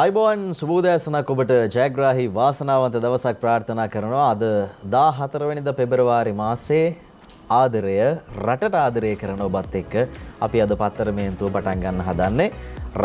අයිබෝන් සුබෝදෑසනක් ඔබට ජයග්‍රාහී වාසනාවන්ත දවසක් ප්‍රාර්ථනා කරනවා. අද 14 වෙනිදා පෙබරවාරි මාසයේ ආදරය රටට ආදරය කරන ඔබත් එක්ක අපි අද පත්තර මේන්තුව පටන් ගන්න හදන්නේ.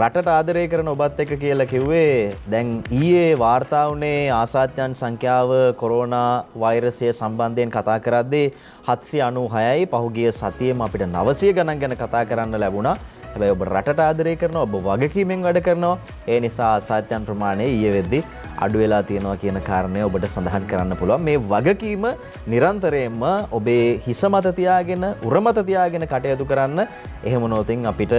රටට ආදරය කරන ඔබත් එක්ක කියලා කිව්වේ දැන් ඊයේ වාර්තා වුණේ ආසාද්‍යයන් සංඛ්‍යාව කොරෝනා වෛරසය සම්බන්ධයෙන් කතා කරද්දී 796යි. පහුගිය සතියේම අපිට 900 ගණන් ගැන කතා කරන්න ලැබුණා. හැබැයි ඔබ රටට ආදරය කරනවා, ඔබ වගකීමෙන් වැඩ කරනවා. ඒ නිසා ආසාද්‍යයන් ප්‍රමාණය ඊයේ වෙද්දී අඩු වෙලා තියෙනවා කියන කාරණය ඔබට සඳහන් කරන්න පුළුවන්. මේ වගකීම නිරන්තරයෙන්ම ඔබේ හිස මත තියාගෙන, උර මත තියාගෙන කටයුතු කරන්න. එහෙම නොතින් අපිත්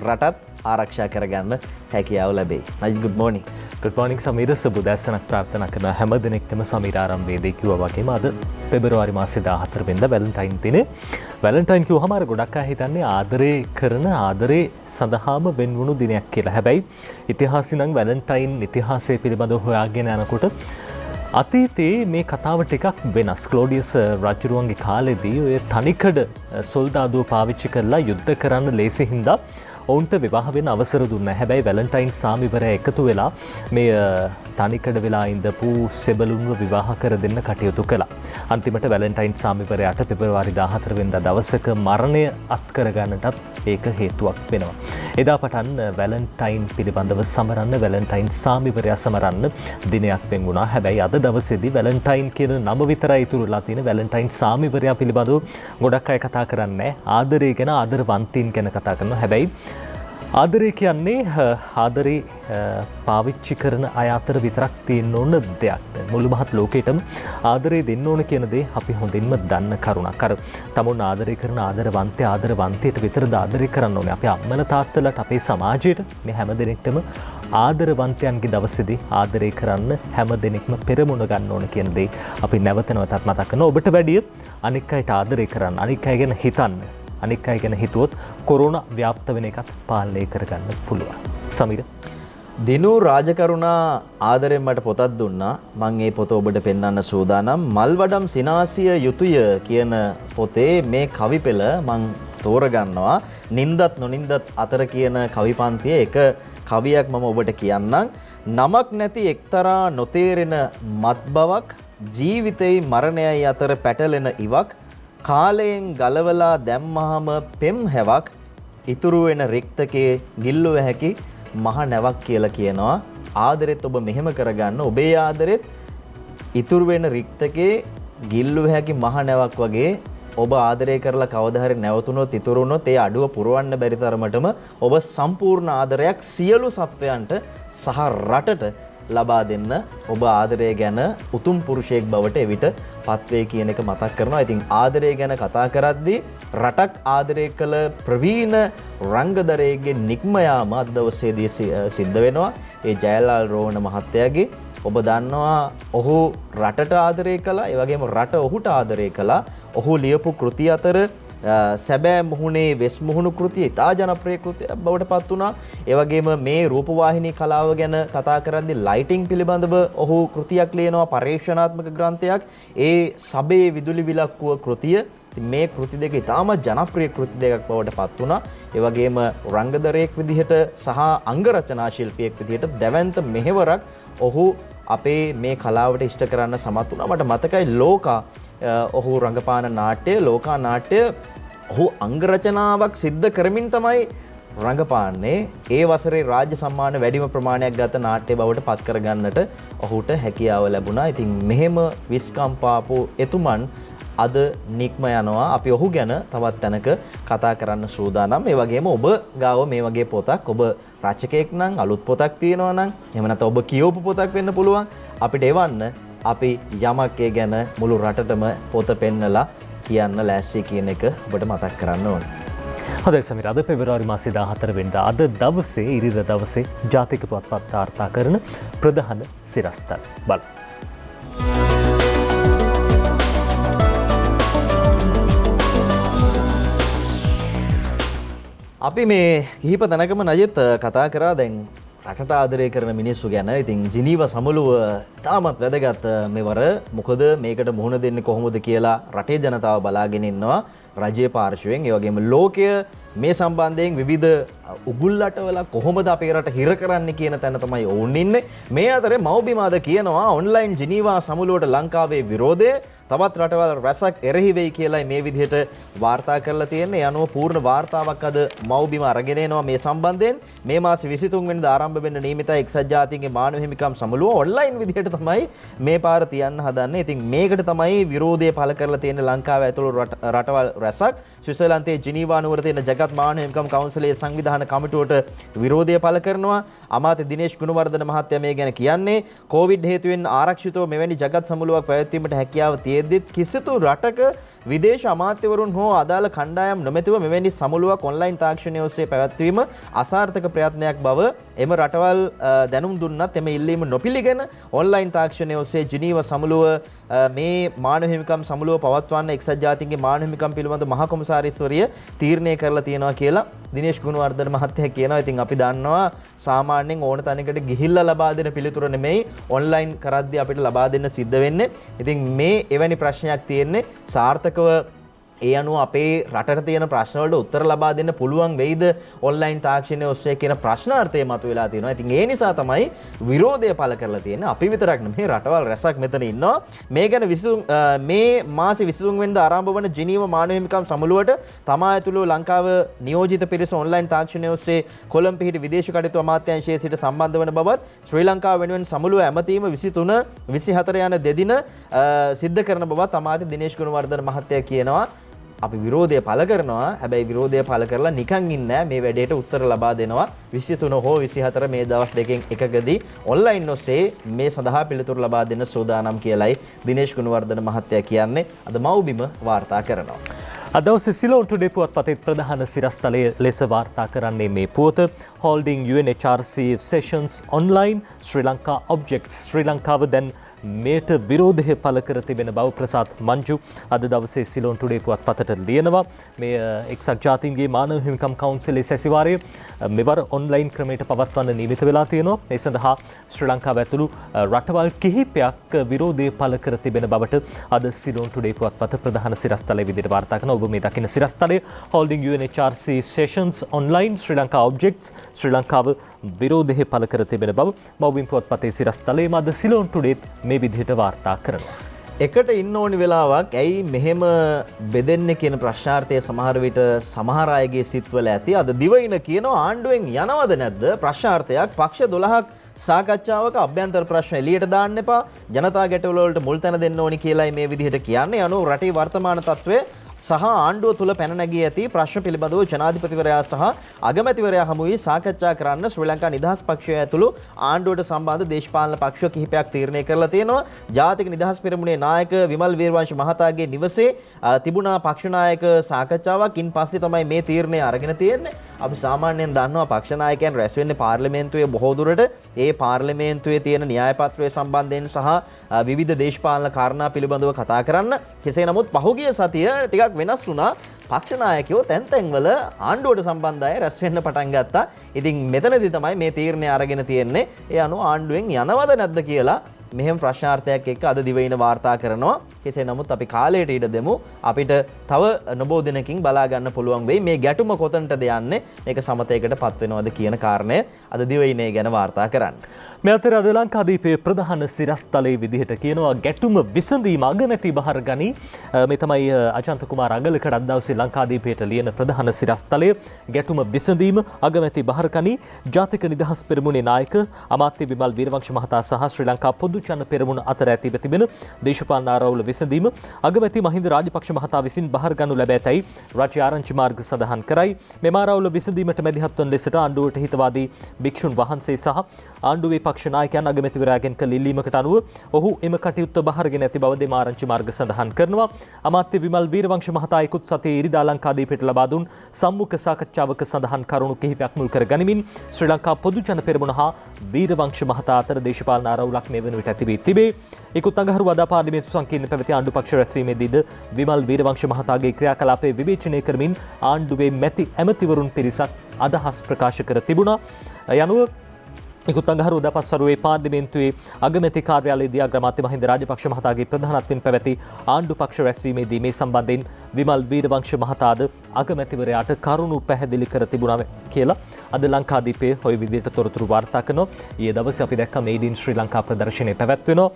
රටත් ආරක්ෂා කරගන්න හැකියාව ලැබෙයි. Nice good morning. Good morning Sameera, සුබදෑසනක් ප්‍රාර්ථනා කරන හැම දිනෙකටම සමීර ආරම්භයේදී කිව්වා වගේම අද පෙබරවාරි මාසේ 14 වෙනිදා වැලන්ටයින් දිනේ. වැලන්ටයින් කිව්වහම අර ගොඩක් අය හිතන්නේ ආදරේ සඳහාම වෙන්වුණු දිනයක් කියලා. හැබැයි ඉතිහාසෙ නම් වැලන්ටයින් ඉතිහාසය පිළිබඳව හොයාගෙන යනකොට අතීතයේ මේ කතාව ටිකක් වෙනස්. ක්ලෝඩියස් රජුරුවන්ගේ කාලෙදී ඔය තනිකඩ සොල්දාදුව පාවිච්චි කරලා යුද්ධ කරන්න ලේසි හින්දා ඔවුන්ට විවාහ වෙන්න අවසර දුන්නා. හැබැයි වැලන්ටයින් සාමිවරයා එකතු වෙලා මේ තනිකඩ වෙලා ඉඳපු සෙබළුන්ව විවාහ කර දෙන්න කටයුතු කළා. අන්තිමට වැලන්ටයින් සාමිවරයාට පෙබරවාරි 14 වෙනිදා දවසක මරණය අත්කර ගන්නටත් ඒක හේතුවක් වෙනවා. එදා පටන් වැලන්ටයින් පිළිබඳව සමරන්න, වැලන්ටයින් සාමිවරයා සමරන්න දිනයක් වෙන් වුණා. හැබැයි අද දවසේදී වැලන්ටයින් කියන නම විතරයි ඉතුරුලා තියෙන. වැලන්ටයින් සාමිවරයා පිළිබඳව ගොඩක් අය කතා කරන්නේ ආදරය ගැන, ආදරවන්තයින් ගැන කතා කරනවා. හැබැයි ආදරය කියන්නේ ආදරේ පාවිච්චි කරන අය අතර විතරක් තියෙන්න ඕන දෙයක්. මුළු මහත් ලෝකෙටම ආදරේ දෙන්න ඕන කියන දේ අපි හොඳින්ම දන්න කරුණක්. අර තමුන් ආදරය කරන ආදරවන්තයට විතරද ආදරය කරන්න ඕනේ. අපේ අම්මලා තාත්තලාට, අපේ සමාජයට මේ හැම දෙනෙක්ටම ආදරවන්තයන්ගේ දවසේදී ආදරය කරන්න හැම දෙනෙක්ම පෙරමුණ ගන්න ඕන කියන දේ අපි නැවත නැවතත් මතක් කරනවා. ඔබට වැඩිය අනික් අයට ආදරය කරන්න, අනික් අය ගැන හිතන්න. අනික් අය ගැන හිතුවොත් කොරෝනා ව්‍යාප්ත වෙන එකත් පාලනය කරගන්න පුළුවන්. සමීර, දිනු රාජකරුණා ආදරෙන් මට පොතක් දුන්නා. මම ඒ පොත ඔබට පෙන්වන්න සූදානම්. මල්වඩම් සිනාසිය යුතුය කියන පොතේ මේ කවි පෙළ මම තෝරගන්නවා. නින්දත් නොනින්දත් අතර කියන කවි පන්තියේ එක කවියක් මම ඔබට කියන්නම්. නමක් නැති එක්තරා නොතේරෙන මත් බවක්, ජීවිතේ මරණයයි අතර පැටලෙන ඉවක්, කාලයෙන් ගලවලා දැම්මහම පෙම් හැවක්, ඉතුරු වෙන රික්තකේ ගිල්ලුව හැකි මහ නැවක් කියලා කියනවා. ආදරෙත් ඔබ මෙහෙම කරගන්න. ඔබේ ආදරෙත් ඉතුරු වෙන රික්තකේ ගිල්ලුව හැකි මහ නැවක් වගේ ඔබ ආදරය කරලා කවදා හරි නැවතුනොත්, ඉතුරු වුණොත් ඒ අඩුව පුරවන්න බැරි තරමටම ඔබ සම්පූර්ණ ආදරයක් සියලු සත්වයන්ට සහ රටට ලබා දෙන්න ඔබ ආදරය ගැන උතුම් පුරුෂයෙක් බවට එවිට පත්වේ කියන එක මතක් කරනවා. ඉතින් ආදරය ගැන කතා කරද්දී රටක් ආදරය කළ ප්‍රවීණ රංගදරයෙක්ගේ නික්ම යාම අද දවසේදී සිද්ධ වෙනවා. ඒ ජයලාල් රෝහණ මහත්තයාගේ. ඔබ දන්නවා ඔහු රටට ආදරය කළා, ඒ වගේම රට ඔහුට ආදරය කළා. ඔහු ලියපු කෘති අතර සැබෑ මුහුණේ වෙස් මුහුණු කෘතිය ඉතා ජනප්‍රිය කෘතියක් බවට පත් වුණා. ඒ වගේම මේ රූපවාහිනී කලාව ගැන කතා කරද්දී ලයිටිං පිළිබඳව ඔහු කෘතියක් ලියනවා, පරීක්ෂණාත්මක ග්‍රන්ථයක්. ඒ සබේ විදුලි විලක්කුව කෘතිය. මේ කෘති දෙක ඉතාමත් ජනප්‍රිය කෘති දෙකක් බවට පත් වුණා. ඒ වගේම රංගදරයෙක් විදිහට සහ අංග රචනා ශිල්පියෙක් විදිහට දැවැන්ත මෙහෙවරක් ඔහු අපේ මේ කලාවට ඉෂ්ට කරන්න සමත් වුණා. මට මතකයි ලෝකා ඔහු රංගපාන නාට්‍ය, ලෝකා නාට්‍ය ඔහු අංග රචනාවක් සිද්ධ කරමින් තමයි රංගපාන්නේ. ඒ වසරේ රාජ්‍ය සම්මාන වැඩිම ප්‍රමාණයක් ගත නාට්‍ය බවට පත් කරගන්නට ඔහුට හැකියාව ලැබුණා. ඉතින් මෙහෙම විස්කම්පාපු එතුමන් අද නික්ම යනවා. අපි ඔහු ගැන තවත් තැනක කතා කරන්න සූදානම්. ඒ වගේම ඔබ ගාව මේ වගේ පොතක්, ඔබ රචකයෙක් නම්, අලුත් පොතක් තියෙනවා නම්, එහෙම නැත්නම් ඔබ කියවපු පොතක් වෙන්න පුළුවන්. අපිට එවන්න. අපි යමක් ඒ ගැන මුළු රටටම පොත පෙන්නලා කියන්න ලෑස්ති කියන එක ඔබට මතක් කරන්න ඕනේ. හොඳයි සමීර, අද පෙබරවාරි මාසේ 14 වෙනිදා අද දවසේ ඉරිදා දවසේ ජාතික පුවත්පත් වාර්තා කරන ප්‍රධාන සිරස්තල බලමු. අපි මේ කිහිප තැනකම නජිත් කතා කරා දැන් රටට ආදරය කරන මිනිස්සු ගැන. ඉතින් ජිනීව සමුළුව තාමත් වැදගත් මෙවර. මොකද මේකට මුහුණ දෙන්නේ කොහොමද කියලා රටේ ජනතාව බලාගෙන ඉන්නවා රජයේ පාර්ශවයෙන්. ඒ වගේම ලෝකය මේ සම්බන්ධයෙන් විවිධ උගුල්ලටවල කොහොමද අපේ රට හිර කරන්න කියන තැන තමයි ඔවුන් ඉන්නේ. මේ අතරේ මව්බිමාද කියනවා ඔන්ලයින් ජිනීවා සමුළුවට ලංකාවේ විරෝධය තවත් රටවල් රැසක් එරෙහි වෙයි කියලායි මේ විදිහට වාර්තා කරලා තියෙන්නේ. යනුව පූර්ණ වාර්තාවක් අද මව්බිම අරගෙන එනවා මේ සම්බන්ධයෙන්. මේ මාසේ 23 වෙනිදා ආරම්භ වෙන්න නියමිතයි එක්සත් ජාතීන්ගේ මානව හිමිකම් සමුළුව ඔන්ලයින් විදිහට තමයි මේ පාර තියන්න හදන්නේ. ඉතින් මේකට තමයි විරෝධය පළ කරලා තියෙන්නේ ලංකාව ඇතුළු රටවල් රැසක්. ස්විට්සර්ලන්තයේ ජිනීවා නුවර තියෙන ජගත් මානව හිමිකම් කවුන්සිලයේ සංවිධාන කමිටුවට විරෝධය පළ කරනවා. අමාත්‍ය දිනේෂ් ගුණවර්ධන මහත්තයා මේ ගැන කියන්නේ කොවිඩ් හේතුවෙන් ආරක්ෂිතව මෙවැනි ජගත් සමුළුවක් පැවැත්වීමට හැකියාව තියෙද්දිත් කිසිදු රටක විදේශ අමාත්‍යවරුන් හෝ අදාළ කණ්ඩායම් නොමැතිව මෙවැනි සමුළුවක් ඔන්ලයින් තාක්ෂණය ඔස්සේ පැවැත්වීම අසාර්ථක ප්‍රයත්නයක් බව එම රටවල් දැනුම් දුන්නත් එම ඉල්ලීම නොපිළිගෙන ඔන්ලයින් තාක්ෂණය ඔස්සේ ජිනීවා සමුළුව මේ මානව හිමිකම් සමුළුව පවත්වන්න එක්සත් ජාතීන්ගේ මානව හිමිකම් පිළිබඳ මහා කොමසාරිස්වරිය තීරණය කරලා තියෙනවා කියලා දිනේෂ් ගුණවර්ධන මහත්තයා කියනවා. ඉතින් අපි දන්නවා සාමාන්‍යයෙන් ඕන තැනකට ගිහිල්ලා ලබා දෙන පිළිතුර නෙමෙයි ඔන්ලයින් කරද්දී අපිට ලබා දෙන්න සිද්ධ වෙන්නේ. ඉතින් මේ එවැනි ප්‍රශ්නයක් තියෙන්නේ සාර්ථකව ඒ අනුව අපේ රටට තියෙන ප්‍රශ්න වලට උත්තර ලබා දෙන්න පුළුවන් වෙයිද ඔන්ලයින් තාක්ෂණය ඔස්සේ කියන ප්‍රශ්නාර්ථය මතුවලා තියෙනවා. ඉතින් ඒ නිසා තමයි විරෝධය පළ කරලා තියෙන්නේ. අපි විතරක් නෙමෙයි රටවල් රැසක් මෙතන ඉන්නවා. මේ ගැන මේ මාසේ 23 වෙනිදා ආරම්භ වන ජිනීවා මානව හිමිකම් සමුළුවට තමා ඇතුළු ලංකාව නියෝජිත පිරිස ඔන්ලයින් තාක්ෂණය ඔස්සේ කොළඹ පිහිටි විදේශ කටයුතු අමාත්‍යාංශයේ සිට සම්බන්ධ වන බවත් ශ්‍රී ලංකාව වෙනුවෙන් සමුළුව ඇමතීම 23 24 යන දෙදින සිද්ධ කරන බවත් අමාත්‍ය දිනේෂ් ගුණවර්ධන මහත්තයා කියනවා. අපි විරෝධය පළ කරනවා. හැබැයි විරෝධය පළ කරලා නිකන් ඉන්නේ මේ වැඩේට උත්තර ලබා දෙනවා 23 හෝ 24 මේ දවස් දෙකෙන් එකකදී ඔන්ලයින් ඔස්සේ මේ සඳහා පිළිතුරු ලබා දෙන්න සූදානම් කියලයි දිනේෂ් ගුණවර්ධන මහත්තයා කියන්නේ අද මව්බිම වාර්තා කරනවා. අද දවසේ සිලෝන් ටුඩේ පුවත්පතේ ප්‍රධාන සිරස්තලය ලෙස වාර්තා කරන්නේ මේ පුවත holding UNHRC sessions online Sri Lanka objects ශ්‍රී ලංකාව දැන් මේට විරෝධය පළ කර තිබෙන බව ප්‍රසාද් මංජු අද දවසේ සිලෝන් ටුඩේ පුවත්පතට ලියනවා. මේ එක්සත් ජාතීන්ගේ මානව හිමිකම් කවුන්සිලේ සැසිවාරය මෙවර ඔන්ලයින් ක්‍රමයට පවත්වන්න නියමිත වෙලා තියෙනවා. ඒ සඳහා ශ්‍රී ලංකාව ඇතුළු රටවල් කිහිපයක් විරෝධය පළ කර තිබෙන බවට අද සිලෝන් ටුඩේ පුවත්පත ප්‍රධාන සිරස්තලයේ විදිහට වාර්තා කරනවා. ඔබ මේ දකින සිරස්තලය holding UNHRC sessions online Sri Lanka objects ශ්‍රී ලංකාව විරෝධය පළ කර තිබෙන බව මව්බිම් පුවත්පතේ සිරස්තලයේම අද සිලෝන් ටුඩේත් මේ විදිහට වාර්තා කරනවා. එකට ඉන්න ඕනි වෙලාවක් ඇයි මෙහෙම බෙදෙන්නේ කියන ප්‍රශ්නාර්ථය සමහර විට සමහර අයගේ සිත්වල ඇති. අද දිවයින කියනවා ආණ්ඩුවෙන් යනවද නැද්ද ප්‍රශ්නාර්ථයක් පක්ෂ 12ක් සාකච්ඡාවක අභ්‍යන්තර ප්‍රශ්න එළියට දාන්න එපා. ජනතා ගැටලුව වලට මුල් තැන දෙන්න ඕනි කියලායි මේ විදිහට කියන්නේ. අනු රටේ වර්තමාන තත්ත්වය සහ ආණ්ඩුව තුළ පැන නැගී ඇති ප්‍රශ්න පිළිබඳව ජනාධිපතිවරයා සහ අගමැතිවරයා හමුවී සාකච්ඡා කරන්න ශ්‍රී ලංකා නිදහස් පක්ෂය ඇතුළු ආණ්ඩුවට සම්බන්ධ දේශපාලන පක්ෂ කිහිපයක් තීරණය කරලා තියෙනවා. ජාතික නිදහස් පෙරමුණේ නායක විමල් වීරවංශ මහතාගේ නිවසේ තිබුණා පක්ෂ නායක සාකච්ඡාවක්. ඉන් පස්සේ තමයි මේ තීරණය අරගෙන තියෙන්නේ. අපි සාමාන්‍යයෙන් දන්නවා පක්ෂ නායකයන් රැස් වෙන්නේ පාර්ලිමේන්තුවේ බොහෝ දුරට. ඒ පාර්ලිමේන්තුවේ තියෙන න්‍යාය පත්‍රය සම්බන්ධයෙන් සහ විවිධ දේශපාලන කාරණා පිළිබඳව කතා කරන්න. කෙසේ නමුත් පහුගිය සතිය ටිකක් වෙනස් වුණා. පක්ෂ නායකයෝ තැන් තැන්වල ආණ්ඩුවට සම්බන්ධ අය රැස් වෙන්න පටන් ගත්තා. ඉතින් මෙතනදී තමයි මේ තීරණය අරගෙන තියෙන්නේ. ඒ අනුව ආණ්ඩුවෙන් යනවද නැද්ද කියලා මෙහෙම ප්‍රශ්නාර්ථයක් එක්ක අද දිවයින වාර්තා කරනවා. කෙසේ නමුත් අපි කාලයට ඉඩ දෙමු. අපිට තව නොබෝ දිනකින් බලා ගන්න පුළුවන් වෙයි මේ ගැටුම කොතනටද යන්නේ, මේක සමතයකට පත් වෙනවද කියන කාරණය අද දිවයිනේ ගැන වාර්තා කරන්න. මේ අතර අද ලංකාදීපයේ ප්‍රධාන සිරස්තලයේ විදිහට කියනවා ගැටුම විසඳීම අගමැති බහර ගනී. මේ තමයි අජන්ත කුමාර අගලකඩ අද දවසේ ලංකාදීපයට ලියන ප්‍රධාන සිරස්තලය. ගැටුම විසඳීම අගමැති බහර ගනී. ජාතික නිදහස් පෙරමුණේ නායක අමාත්‍ය විමල් වීරවංශ මහතා සහ ශ්‍රී ලංකා පොදු ජන පෙරමුණ අතර ඇති තිබෙන දේශපාලන ආරවුල විසඳීම අගමැති මහින්ද රාජපක්ෂ මහතා විසින් බහර ගනු ලැබ ඇතැයි රාජ්‍ය ආරංචි මාර්ග සඳහන් කරයි. මෙම ආරවුල විසඳීමට මැදිහත් වන ලෙසට ආණ්ඩුවට හිතවාදී භික්ෂුන් වහන්සේ සහ ආණ්ඩුවේ පක්ෂ නායකයන් අගමැතිවරයාගෙන් කළ ඉල්ලීමකට අනුව ඔහු එම කටයුත්ත බහරගෙන ඇති බව දෙම ආරංචි මාර්ග සඳහන් කරනවා. අමාත්‍ය විමල් වීරවංශ මහතා ඉකුත් සතියේ ඉරිදා ලංකාදීපයට ලබා දුන් සම්මුඛ සාකච්ඡාවක සඳහන් කරුණු කිහිපයක් මුල් කර ගනිමින් ශ්‍රී ලංකා පොදු ජන පෙරමුණ හා වීරවංශ මහතා අතර දේශපාලන ආරවුලක් මේ වන විට ඇති වී තිබේ. ඉකුත් අඟහරුවාදා පාර්ලිමේන්තු සංකීර්ණ පැවති ආණ්ඩු පක්ෂ රැස්වීමේදීද විමල් වීරවංශ මහතාගේ ක්‍රියාකලාපය විවේචනය කරමින් ආණ්ඩුවේ මැති ඇමතිවරුන් පිරිසක් අදහස් ප්‍රකාශ කර තිබුණා. යනුව නිකුත් අඟහරුවාදා දපස්වරුවේ පාර්ලිමේන්තුවේ අගමැති කාර්යාලයේදී අග්‍රාමාත්‍ය මහින්ද රාජපක්ෂ මහතාගේ ප්‍රධානත්වයෙන් පැවති ආණ්ඩු පක්ෂ රැස්වීමේදී මේ සම්බන්ධයෙන් විමල් වීරවංශ මහතාද අගමැතිවරයාට කරුණු පැහැදිලි කර තිබුණා කියලා අද ලංකාදීපයේ ඔය විදිහට තොරතුරු වාර්තා කරනවා. ඊයේ දවසේ අපි දැක්ක මේඩ් ඉන් ශ්‍රී ලංකා ප්‍රදර්ශනය පැවැත්වෙනවා.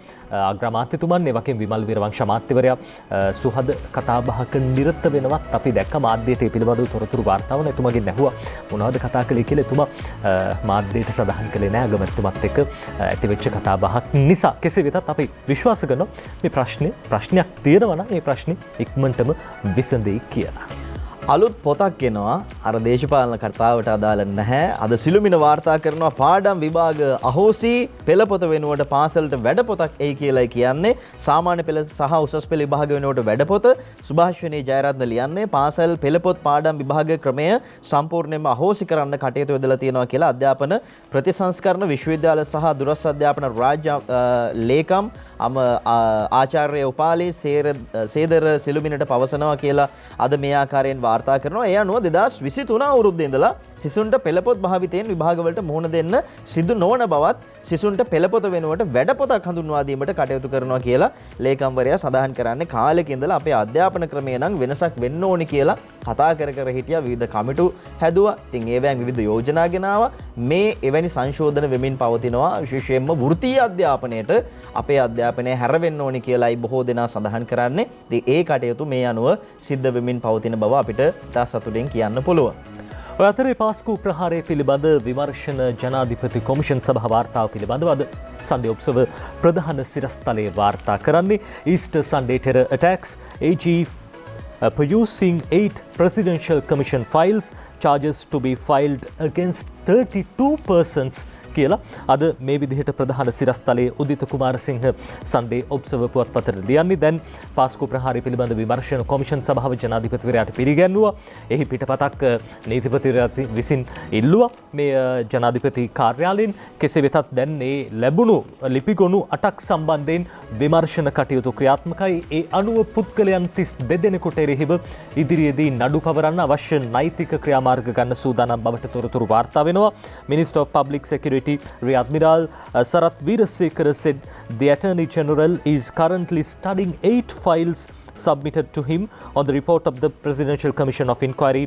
අග්‍රාමාත්‍යතුමන් ඒ වගේම විමල් වීරවංශ අමාත්‍යවරයා සුහද කතාබහක නිරත වෙනවත් අපි දැක්ක මාධ්‍යයට ඒ පිළිබඳව තොරතුරු වාර්තා වුණා. එතුමාගෙන් ඇහුවා මොනවද කතා කළේ කියලා. එතුමා මාධ්‍යයට සඳහන් කළේ නැහැ අගමැතිතුමත් එක්ක ඇතිවෙච්ච කතාබහක් නිසා. කෙසේ වෙතත් අපි විශ්වාස කරනවා මේ ප්‍රශ්නයක් තියෙනවා නම් මේ ප්‍රශ්නේ ඉක්මනටම විසඳෙයි කියලා. අලුත් පොතක් එනවා අර දේශපාලන කතාවට අදාළ නැහැ. අද සිළුමිණ වාර්තා කරනවා පාඩම් විභාග අහෝසි පෙළපොත වෙනුවට පාසලට වැඩපොතක් එයි කියලායි කියන්නේ. සාමාන්‍ය පෙළ සහ උසස් පෙළ විභාග වෙනුවට වැඩපොත සුභාෂ්වනී ජයරත්න ලියන්නේ පාසල් පෙළපොත් පාඩම් විභාග ක්‍රමය සම්පූර්ණයෙන්ම අහෝසි කරන්න කටයුතු යොදලා තියෙනවා කියලා අධ්‍යාපන ප්‍රතිසංස්කරණ විශ්වවිද්‍යාල සහ දුරස්ථ අධ්‍යාපන රාජ්‍ය ලේකම් ආචාර්ය උපාලි සේදර සිළුමිණට පවසනවා කියලා අද මේ ආකාරයෙන් වාර්තා කරනවා. ඒ අනුව 2023 අවුරුද්දේ ඉඳලා සිසුන්ට පෙළපොත් භාවිතයෙන් විභාගවලට මුහුණ දෙන්න සිදු නොවන බවත් සිසුන්ට පෙළපොත වෙනුවට වැඩපොතක් හඳුන්වා දීමට කටයුතු කරනවා කියලා ලේකම්වරයා සඳහන් කරන්නේ. කාලෙක ඉඳලා අපේ අධ්‍යාපන ක්‍රමය නම් වෙනසක් වෙන්න ඕනි කියලා කතා කර හිටියා. විවිධ කමිටු හැදුවා. ඉතින් ඒවෙන් විවිධ යෝජනා ගෙනාවා. මේ එවැනි සංශෝධන වෙමින් පවතිනවා. විශේෂයෙන්ම වෘත්තීය අධ්‍යාපනයට අපේ අධ්‍යාපනය හැරවෙන්න ඕනි කියලායි බොහෝ දෙනා සඳහන් කරන්නේ. ඉතින් ඒ කටයුතු මේ අනුව සිද්ධ වෙමින් පවතින බව අපිට තා සතුටින් කියන්න පුළුවන්. ඔය අතරේ පාස්කු ප්‍රහාරය පිළිබඳ විමර්ශන ජනාධිපති කොමිෂන් සභා වාර්තාව පිළිබඳව අද Sunday Observer ප්‍රධාන සිරස්තලයේ වාර්තා කරන්නේ Easter Sunday terror attacks AG producing 8 presidential commission files charges to be filed against 32 persons කියලා අද මේ විදිහට ප්‍රධාන සිරස්තලයේ උදිත කුමාරසිංහ Sunday Observer පුවත්පතට ලියන්නේ. දැන් පාස්කු ප්‍රහාරය පිළිබඳ විමර්ශන කොමිෂන් සභාව ජනාධිපතිවරයාට පිළිගැන්වුවා. එහි පිටපතක් නීතිපතිවරයා විසින් ඉල්ලුවා මේ ජනාධිපති කාර්යාලයෙන්. කෙසේ වෙතත් දැන් මේ ලැබුණු ලිපිගොනු 8ක් සම්බන්ධයෙන් විමර්ශන කටයුතු ක්‍රියාත්මකයි. ඒ අනුව පුද්ගලයන් 32 දෙනෙකුට එරෙහිව ඉදිරියේදී නඩු පවරන්න අවශ්‍ය නෛතික ක්‍රියාමාර්ග ගන්න සූදානම් බවට තොරතුරු වාර්තා වෙනවා. Minister of Public Security Rear Admiral Sarath Weerasekara said the Attorney General is currently studying 8 files submitted to him on the report of the Presidential Commission of Inquiry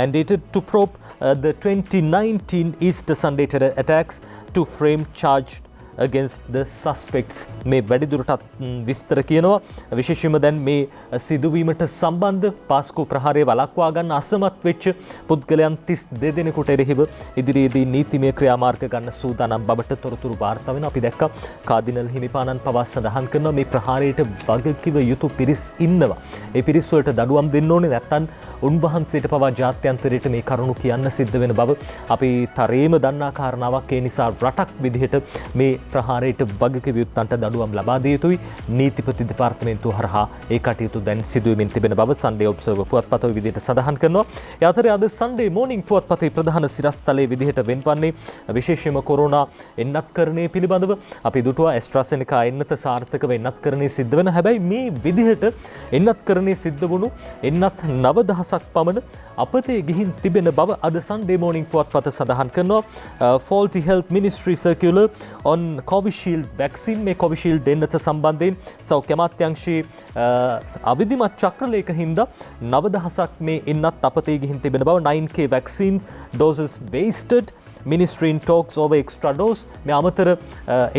mandated to probe the 2019 Easter Sunday terror attacks to frame charged against the suspects. මේ වැඩිදුරටත් විස්තර කියනවා. විශේෂයෙන්ම දැන් මේ සිදුවීමට සම්බන්ධ පාස්කු ප්‍රහාරය වළක්වා ගන්න අසමත් වෙච්ච පුද්ගලයන් 32 දෙනෙකුට එරෙහිව ඉදිරියේදී නීතිමය ක්‍රියාමාර්ග ගන්න සූදානම් බවට තොරතුරු වාර්තා වෙනවා. අපි දැක්කා කාදිනල් හිමිපාණන් පවා සඳහන් කරනවා මේ ප්‍රහාරයට වගකිව යුතු පිරිස් ඉන්නවා. ඒ පිරිස් වලට දඩුවම් දෙන්න ඕනේ නැත්නම් උන්වහන්සේට පවා ජාත්‍යන්තරයට මේ කරුණු කියන්න සිද්ධ වෙන බව අපි තරේම දන්නා කාරණාවක්. ඒ නිසා රටක් විදිහට මේ ප්‍රහාරයට වගකිව යුත්තන්ට දඩුවම් ලබා දිය යුතුයි. නීතිපති දෙපාර්තමේන්තුව හරහා ඒ කටයුතු දැන් සිදුවෙමින් තිබෙන බව Sunday Observer පුවත්පත විදිහට සඳහන් කරනවා. ඒ අතරේ අද Sunday Morning පුවත්පතේ ප්‍රධාන සිරස්තලයේ විදිහට වෙන්වන්නේ විශේෂයෙන්ම කොරෝනා එන්නත්කරණය පිළිබඳව. අපි දුටුවා AstraZeneca එන්නත සාර්ථකව එන්නත්කරණය සිද්ධ වෙන. හැබැයි මේ විදිහට එන්නත්කරණය සිද්ධ වුණු එන්නත් 9000ක් පමණ අපතේ ගිහින් තිබෙන බව අද Sunday Morning පුවත්පත සඳහන් කරනවා. Faulty Health Ministry circular on Covishield vaccine මේ Covishield එන්නත සම්බන්ධයෙන් සෞඛ්‍ය අමාත්‍යාංශයේ අවිධිමත් චක්‍රලේඛ හින්දා 9000ක් මේ එන්නත් අපතේ ගිහින් තිබෙන බව. 9k vaccines doses wasted. Ministry in talks over extra dose. මේ අමතර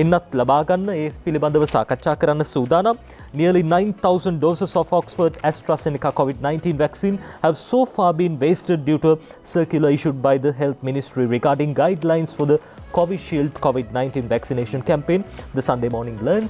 එන්නත් ලබා ගන්න ඒ පිළිබඳව සාකච්ඡා කරන්න සූදානම්. Nearly 9,000 doses of Oxford AstraZeneca COVID-19 vaccine have so far been wasted due to a circular issued by the Health Ministry regarding guidelines for the Covishield COVID-19 vaccination campaign. The Sunday Morning learned.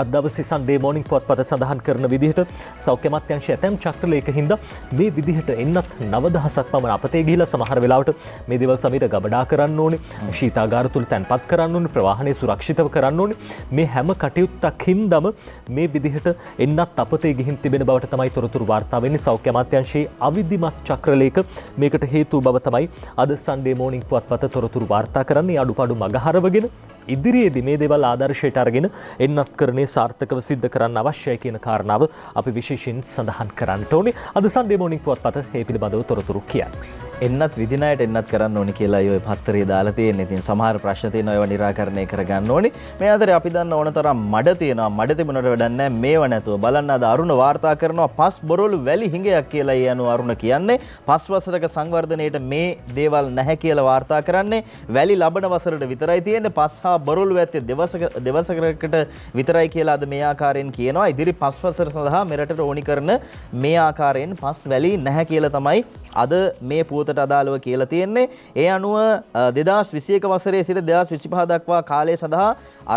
අද දවසේ Sunday Morning පුවත්පත සඳහන් කරන විදිහට සෞඛ්‍ය අමාත්‍යාංශය ඇතැම් චක්‍රලේඛ හින්දා මේ විදිහට එන්නත් 9000ක් පමණ අපතේ ගිහිලා සමහර වෙලාවට මේ දේවල් සමීර ගබඩා කරන්න ඕනේ, ශීතාගාර තුල තැන්පත් කරන්න ඕනේ, ප්‍රවාහනය සුරක්ෂිතව කරන්න ඕනේ. මේ හැම කටයුත්තක් හින්දාම මේ විදිහට එන්නත් අපතේ ගිහින් තිබෙන බවට තමයි තොරතුරු වාර්තා වෙන්නේ. සෞඛ්‍ය අමාත්‍යාංශයේ අවිධිමත් චක්‍රලේඛ මේකට හේතු බව තමයි අද Sunday Morning පුවත්පත තොරතුරු වාර්තා කරන්නේ. අඩුපාඩු මගහරවගෙන ඉදිරියේදී මේ දේවල් ආදර්ශයට අරගෙන එන්නත් කරන්නේ සාර්ථකව සිද්ධ කරන්න අවශ්‍යයි කියන කාරණාව අපි විශේෂයෙන් සඳහන් කරන්නට ඕනේ. අද Sunday Morning පුවත්පත මේ පිළිබඳව තොරතුරු කියන්නේ. එන්නත් විදිනයට එන්නත් කරන්න ඕනි කියලා ඔය පත්තරේ දාලා තියෙන. ඉතින් සමහර ප්‍රශ්න තියෙනවා ඒවා निराකරණය කරගන්න ඕනි. මේ අතරේ අපි දන්න ඕන තරම් මඩ තියෙනවා. මඩ තිබුණට වැඩක් නැහැ මේව නැතුව. බලන්න අද අරුණ වාර්තා කරනවා පස් බොරොලු වැලි හිඟයක් කියලා. ඒ අනුව අරුණ කියන්නේ පස් වසරක සංවර්ධනයේට මේ දේවල් නැහැ කියලා වාර්තා කරන්නේ. වැලි ලබන වසරට විතරයි තියෙන්නේ. පස් හා බොරොලු ඇත්තේ දෙවසරකට විතරයි කියලා අද මේ ආකාරයෙන් කියනවා. ඉදිරි පස් වසර සඳහා මෙරටට ඕනි කරන මේ ආකාරයෙන් පස් වැලි නැහැ කියලා තමයි අද මේ පුවතට අදාළව කියලා තියෙන්නේ. ඒ අනුව 2021 වසරේ සිට 2025 දක්වා කාලය සඳහා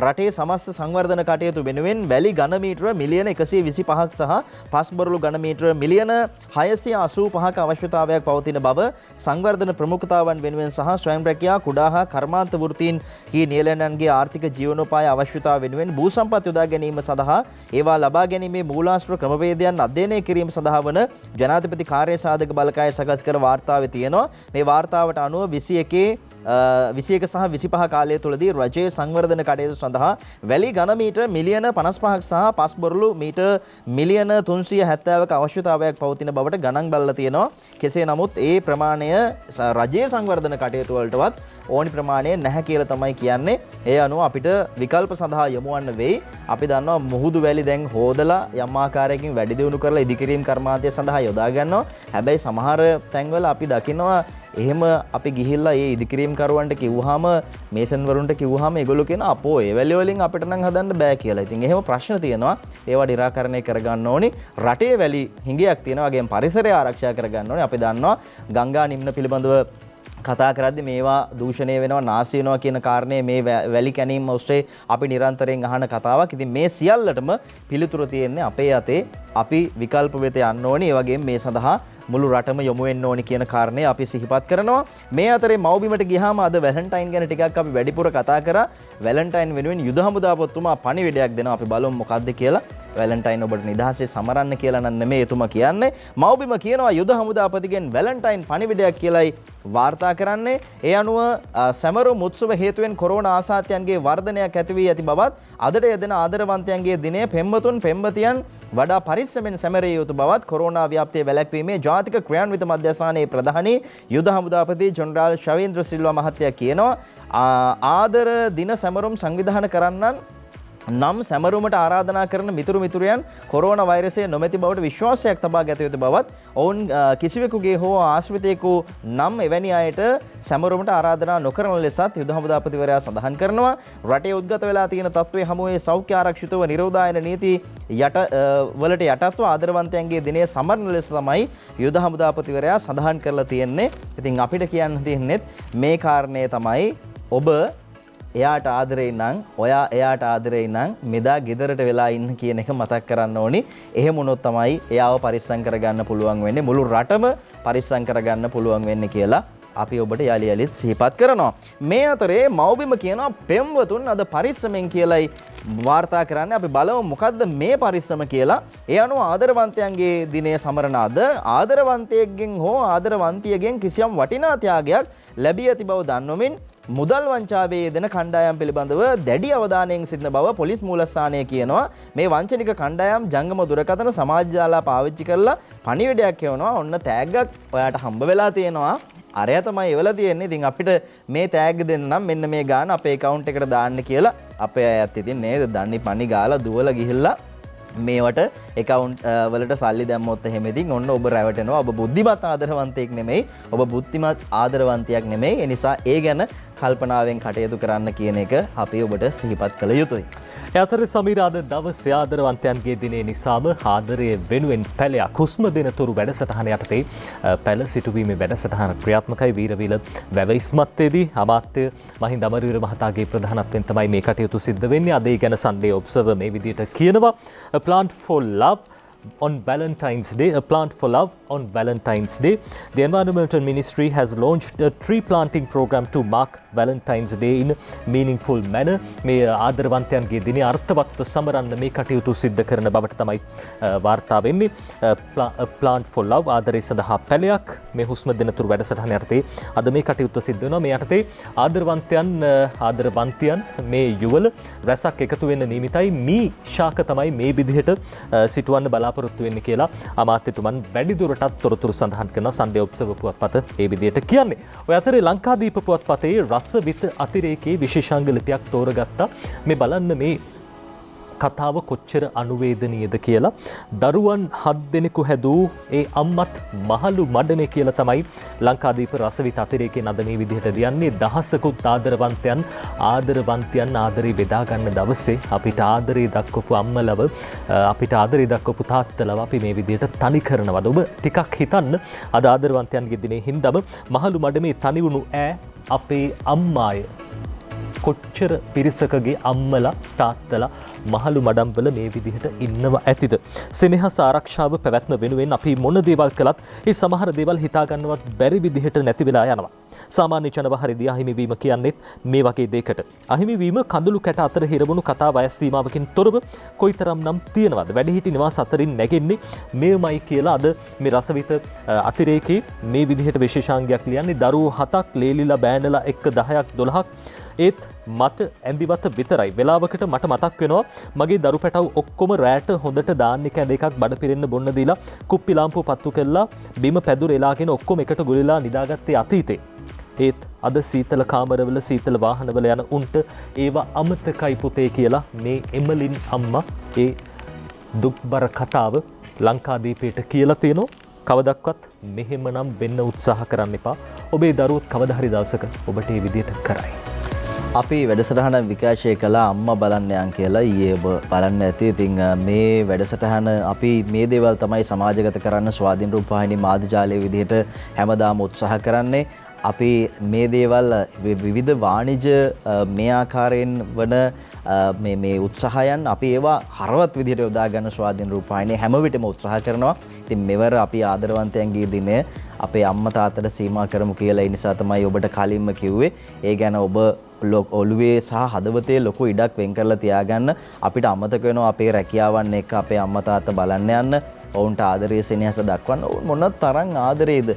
රටේ සමස්ත සංවර්ධන කටයුතු වෙනුවෙන් වැලි ඝන මීටර මිලියන 125ක් සහ පස් බොරළු ඝන මීටර මිලියන 685ක අවශ්‍යතාවයක් පවතින බව සංවර්ධන ප්‍රමුඛතාවන් වෙනුවෙන් සහ ස්වයං රැකියා කුඩා හා කර්මාන්ත වෘත්තීන් කී නිලයන්ගේ ආර්ථික ජීවනෝපාය අවශ්‍යතාව වෙනුවෙන් භූ සම්පත් යොදා ගැනීම සඳහා ඒවා ලබා ගැනීමේ මූලාශ්‍ර ක්‍රමවේදයන් අධ්‍යයනය කිරීම සඳහා වන ජනාධිපති කාර්ය සාධක බලකාය සකස් කර වාර්තාවේ තියෙනවා. මේ වාර්තාවට අනුව 21 සහ 25 කාලය තුළදී රජයේ සංවර්ධන කටයුතු සඳහා වැලි ඝන මීටර මිලියන 55ක් සහ පස් බොරළු මීටර මිලියන 370ක අවශ්‍යතාවයක් පවතින බවට ගණන් බලලා තියෙනවා. කෙසේ නමුත් ඒ ප්‍රමාණය රජයේ සංවර්ධන කටයුතු වලටවත් ඕනි ප්‍රමාණය නැහැ කියලා තමයි කියන්නේ. ඒ අනුව අපිට විකල්ප සඳහා යොමුවන්න වෙයි. අපි දන්නවා මුහුදු වැලි දැන් හොදලා යම් ආකාරයකින් වැඩි දියුණු කරලා ඉදිකිරීම කර්මාන්තය සඳහා යොදා ගන්නවා. හැබැයි සමහර තැන්වල අපි දකිනවා එහෙම අපි ගිහිල්ලා ඒ ඉදිකිරීම් කරුවන්ට කිව්වහම මේසන් වරුන්ට කිව්වහම ඒගොල්ලෝ කියන අපෝ ඒ වැලි වලින් අපිට නම් හදන්න බෑ කියලා. ඉතින් එහෙම ප්‍රශ්න තියෙනවා. ඒවා निराකරණය කරගන්න ඕනි. රටේ වැලි හිඟයක් තියෙනවා. වගේම පරිසරය ආරක්ෂා කරගන්න ඕනි. අපි දන්නවා ගංගා නිම්න පිළිබඳව කතා කරද්දි මේවා දූෂණය වෙනවා නාස්ති වෙනවා කියන කාරණේ මේ වැලි කැණීම් ඔස්සේ අපි නිරන්තරයෙන් අහන කතාවක්. ඉතින් මේ සියල්ලටම පිළිතුර තියෙන්නේ අපේ අතේ. අපි විකල්ප වෙත යන්න ඕනි. ඒ වගේම මේ සඳහා මුළු රටම යොමු වෙන්න ඕනි කියන කාරණේ අපි සිහිපත් කරනවා. මේ අතරේ මව්බිමට ගියාම අද වැලන්ටයින් ගැන ටිකක් අපි වැඩිපුර කතා කරා. වැලන්ටයින් වෙනුවෙන් යුද හමුදාපතිතුමා පණිවිඩයක් දෙනවා. අපි බලමු මොකක්ද කියලා. වැලන්ටයින් ඔබට නිදහසේ සමරන්න කියලා නම් නෙමෙයි එතුමා කියන්නේ. මව්බිම කියනවා යුද හමුදාපතිගෙන් වැලන්ටයින් පණිවිඩයක් කියලායි වාර්තා කරන්නේ. ඒ අනුව සැමරුම් උත්සව හේතුවෙන් කොරෝනා ආසාත්‍යයන්ගේ වර්ධනයක් ඇති වී ඇති බවත් අදට යෙදෙන ආදරවන්තයන්ගේ දිනය පෙම්වතුන් පෙම්වතියන් වඩා පරිස්සමෙන් සැමරිය යුතු බවත් කොරෝනා ව්‍යාප්තිය වැළැක්වීමේ ජාතික ක්‍රියාන්විත මධ්‍යස්ථානයේ ප්‍රධානී යුද හමුදාපති ජෙනරාල් ශවේන්ද්‍ර සිල්වා මහත්තයා කියනවා ආදර දින සැමරුම් සංවිධානය කරන්නන් නම් සැමරුමට ආරාධනා කරන මිතුරු මිතුරියන් කොරෝනා වෛරසය නොමැති බවට විශ්වාසයක් තබා ගත යුතු බවත් ඔවුන් කිසිවෙකුගේ හෝ ආශ්‍රිතයෙකු නම් එවැනි අයට සැමරුමට ආරාධනා නොකරන ලෙසත් යුද හමුදාපතිවරයා සඳහන් කරනවා. රටේ උද්ගත වෙලා තියෙන තත්ත්වයේ හමුවේ සෞඛ්‍ය ආරක්ෂිතව නිරෝධායන නීති වලට යටත්ව ආදරවන්තයන්ගේ දිනය සමරන ලෙස තමයි යුද හමුදාපතිවරයා සඳහන් කරලා තියෙන්නේ. ඉතින් අපිට කියන්න තියෙන්නේ මේ කාරණේ තමයි ඔබ එයාට ආදරේ නම් ඔයා එයාට ආදරේ නම් මෙදා ගෙදරට වෙලා ඉන්න කියන එක මතක් කරන්න ඕනි. එහෙම වුණොත් තමයි එයාව පරිස්සම් කරගන්න පුළුවන් වෙන්නේ. මුළු රටම පරිස්සම් කරගන්න පුළුවන් වෙන්නේ කියලා අපි ඔබට යලි යලිත් සිහිපත් කරනවා. මේ අතරේ මව්බිම කියනවා පෙම්වතුන් අද පරිස්සමෙන් කියලායි වාර්තා කරන්නේ. අපි බලමු මොකද්ද මේ පරිස්සම කියලා. ඒ අනුව ආදරවන්තයන්ගේ දිනය සමරන අද ආදරවන්තයෙක්ගෙන් හෝ ආදරවන්තියගෙන් කිසියම් වටිනා ත්‍යාගයක් ලැබී ඇති බව දන්වමින් මුදල් වංචාවේ යෙදෙන කණ්ඩායම් පිළිබඳව දැඩි අවධානයෙන් සිටින බව පොලිස් මූලස්ථානය කියනවා. මේ වංචනික කණ්ඩායම් ජංගම දුරකථන සමාජ ජාලා පාවිච්චි කරලා පණිවිඩයක් එවනවා. ඔන්න තෑග්ගක් ඔයාට හම්බ වෙලා තියෙනවා. අරය තමයි එවලා තියෙන්නේ. ඉතින් අපිට මේ තෑග්ග දෙන්න නම් මෙන්න මේ ගාන අපේ account එකට දාන්න කියලා අපේ අයත් ඉතින් නේද දන්නේ පණි ගාලා දුවලා ගිහිල්ලා මේවට account වලට සල්ලි දැම්මොත් එහෙම ඉතින් ඔන්න ඔබ රැවටෙනවා. ඔබ බුද්ධිමත් ආදරවන්තයෙක් නෙමෙයි. ඔබ බුද්ධිමත් ආදරවන්තියක් නෙමෙයි. ඒ නිසා ඒ ගැන කල්පනාවෙන් කටයුතු කරන්න කියන එක අපි ඔබට සිහිපත් කළ යුතුයි. ඇතර සමීරාද දවසේ ආදරවන්තයන්ගේ දිනේ නිසාම ආදරය වෙනුවෙන් පැලයක් හුස්ම දෙනතුරු වැඩසටහන යටතේ පැල සිටුවීමේ වැඩසටහන ක්‍රියාත්මකයි. වීරවිල වැව ඉස්මත්තේදී අමාත්‍ය මහින්ද අමරවීර මහතාගේ ප්‍රධානත්වයෙන් තමයි මේ කටයුතු සිද්ධ වෙන්නේ. අද ඒ ගැන Sunday Observer මේ විදිහට කියනවා. A plant for love on Valentine's Day, a plant for love on Valentine's Day. The Environmental Ministry has launched a tree planting program to mark Valentine's Day in a meaningful manner. මේ ආදරවන්තයන්ගේ දිනය අර්ථවත්ව සමරන්න මේ කටයුතු සිද්ධ කරන බවට තමයි වාර්තා වෙන්නේ. Plant for love ආදරය සඳහා පැලයක් මේ හුස්ම දෙනතුරු වැඩසටහන යටතේ අද මේ කටයුත්ත සිද්ධ වෙනවා. මේ යටතේ ආදරවන්තයන් මේ යුවල රැසක් එකතු වෙන්න නියමිතයි. මී ශාක තමයි මේ විදිහට සිටවන්න බලා බලාපොරොත්තු වෙන්නේ කියලා අමාත්‍යතුමන් වැඩිදුරටත් තොරතුරු සඳහන් කරනවා සන්ඩේ ඔබ්සර්වර් පුවත්පත ඒ විදිහට කියන්නේ. ඔය අතරේ ලංකාදීප පුවත්පතේ රසවිත අතිරේකයේ විශේෂාංග ලිපියක් තෝරගත්තා. මේ බලන්න මේ කතාව කොච්චර අනුවේදනීයද කියලා. දරුවන් 7 දෙනෙකු හැදූ ඒ අම්මත් මහලු මඩනේ කියලා තමයි ලංකාදීප රසවිත අතිරේකයේ නද මේ විදිහට ලියන්නේ. දහසකුත් ආදරවන්තයන් ආදරේ බෙදා ගන්න දවසේ අපිට ආදරේ දක්වපු අම්මලව අපිට ආදරේ දක්වපු තාත්තලව අපි මේ විදිහට තනි කරනවද? ඔබ ටිකක් හිතන්න. අද ආදරවන්තයන්ගේ දිනේ හින්දාම මහලු මඩමේ තනි වුණු අපේ අම්මාය කොච්චර පිරිසකගේ අම්මලා තාත්තලා මහලු මඩම්වල මේ විදිහට ඉන්නව ඇතිද? සෙනෙහස ආරක්ෂාව පැවැත්ම වෙනුවෙන් අපි මොන දේවල් කළත් ඒ සමහර දේවල් හිතා ගන්නවත් බැරි විදිහට නැති වෙලා යනවා. සාමාන්‍ය ජනවහරදී අහිමිවීම කියන්නේත් මේ වගේ දෙයකට. අහිමිවීම කඳුළු කැට අතර හිරවුණු කතා වයස් සීමාවකින් තොරව කොයිතරම්නම් තියෙනවද? වැඩිහිටි නිවාස අතරින් නැගෙන්නේ මේමයි කියලා අද මේ රසවිත අතිරේකේ මේ විදිහට විශේෂාංගයක් ලියන්නේ. දරුවෝ 7ක් ලේලිලා බෑනලා එක්ක 10ක් 12ක් ඒත් මට ඇඳිවත විතරයි. වෙලාවකට මට මතක් වෙනවා මගේ දරු පැටව් ඔක්කොම රෑට හොඳට දාන්නේ කැඳ එකක් බඩ පිරෙන්න බොන්න දීලා කුප්පි ලාම්පුව පත්තු කරලා බිම පැදුර එලාගෙන ඔක්කොම එකට ගොලිලා නිදාගත්තේ අතීතේ. ඒත් අද සීතල කාමරවල සීතල වාහනවල යන උන්ට ඒවා අමතකයි පුතේ කියලා මේ එමලින් අම්මා ඒ දුක්බර කතාව ලංකාදීපයට කියලා තියෙනවා. කවදක්වත් මෙහෙමනම් වෙන්න උත්සාහ කරන්න එපා. ඔබේ දරුවොත් කවදා හරි දවසක ඔබට මේ විදියට කරයි. අපි වැඩසටහන විකාශය කළා අම්මා බලන්න යන් කියලා. ඊයේ ඔබ බලන්න ඇති. ඉතින් මේ වැඩසටහන අපි මේ දේවල් තමයි සමාජගත කරන්න ස්වාධීන රූපවාහිනී මාධ්‍ය ජාලයේ විදිහට හැමදාම උත්සාහ කරන්නේ. අපි මේ දේවල් විවිධ වාණිජ මේ ආකාරයෙන් වන මේ උත්සාහයන් අපි ඒවා හරවත් විදිහට යොදා ගන්න ස්වාධීන රූපවාහිනිය හැම විටම උත්සාහ කරනවා. ඉතින් මෙවර අපි ආදරවන්තයන්ගේ දිනය අපේ අම්මා තාත්තට සීමා කරමු කියලා. ඒ නිසා තමයි ඔබට කලින්ම කිව්වේ. ඒ ගැන ඔබ ඔළුවේ සහ හදවතේ ලොකු ඉඩක් වෙන් කරලා තියාගන්න. අපිට අමතක වෙනවා අපේ රැකියාවන් එක්ක අපේ අම්මා තාත්තා බලන්න යන්න. ඔවුන්ට ආදරයේ සෙනෙහස දක්වන්න. මොන තරම් ආදරේද?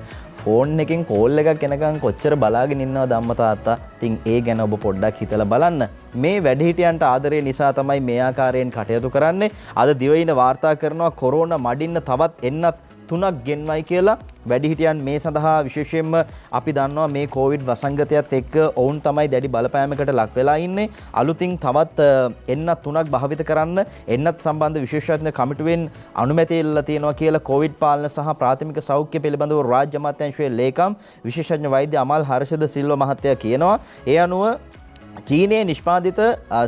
ෆෝන් එකෙන් කෝල් එකක් එනකන් කොච්චර බලාගෙන ඉන්නවද අම්මා තාත්තා? ඉතින් ඒ ගැන ඔබ පොඩ්ඩක් හිතලා බලන්න. මේ වැඩිහිටියන්ට ආදරේ නිසා තමයි මේ ආකාරයෙන් කටයුතු කරන්නේ. අද දිවයින වාර්තා කරනවා කොරෝනා මඩින්න තවත් එන්නත් 3ක් ගෙන්වයි කියලා. වැඩිහිටියන් මේ සඳහා විශේෂයෙන්ම අපි දන්නවා මේ කොවිඩ් වසංගතයත් එක්ක ඔවුන් තමයි දැඩි බලපෑමකට ලක් වෙලා ඉන්නේ. අලුතින් තවත් එන්නත් 3ක් භාවිත කරන්න එන්නත් සම්බන්ධ විශේෂඥ කමිටුවෙන් අනුමැතිය ඉල්ලලා තියෙනවා කියලා කොවිඩ් පාලන සහ ප්‍රාථමික සෞඛ්‍ය පිළිබඳව රාජ්‍ය අමාත්‍යාංශයේ ලේකම් විශේෂඥ වෛද්‍ය අමල් හර්ෂද සිල්වා මහත්තයා කියනවා. ඒ අනුව චීනයේ නිෂ්පාදිත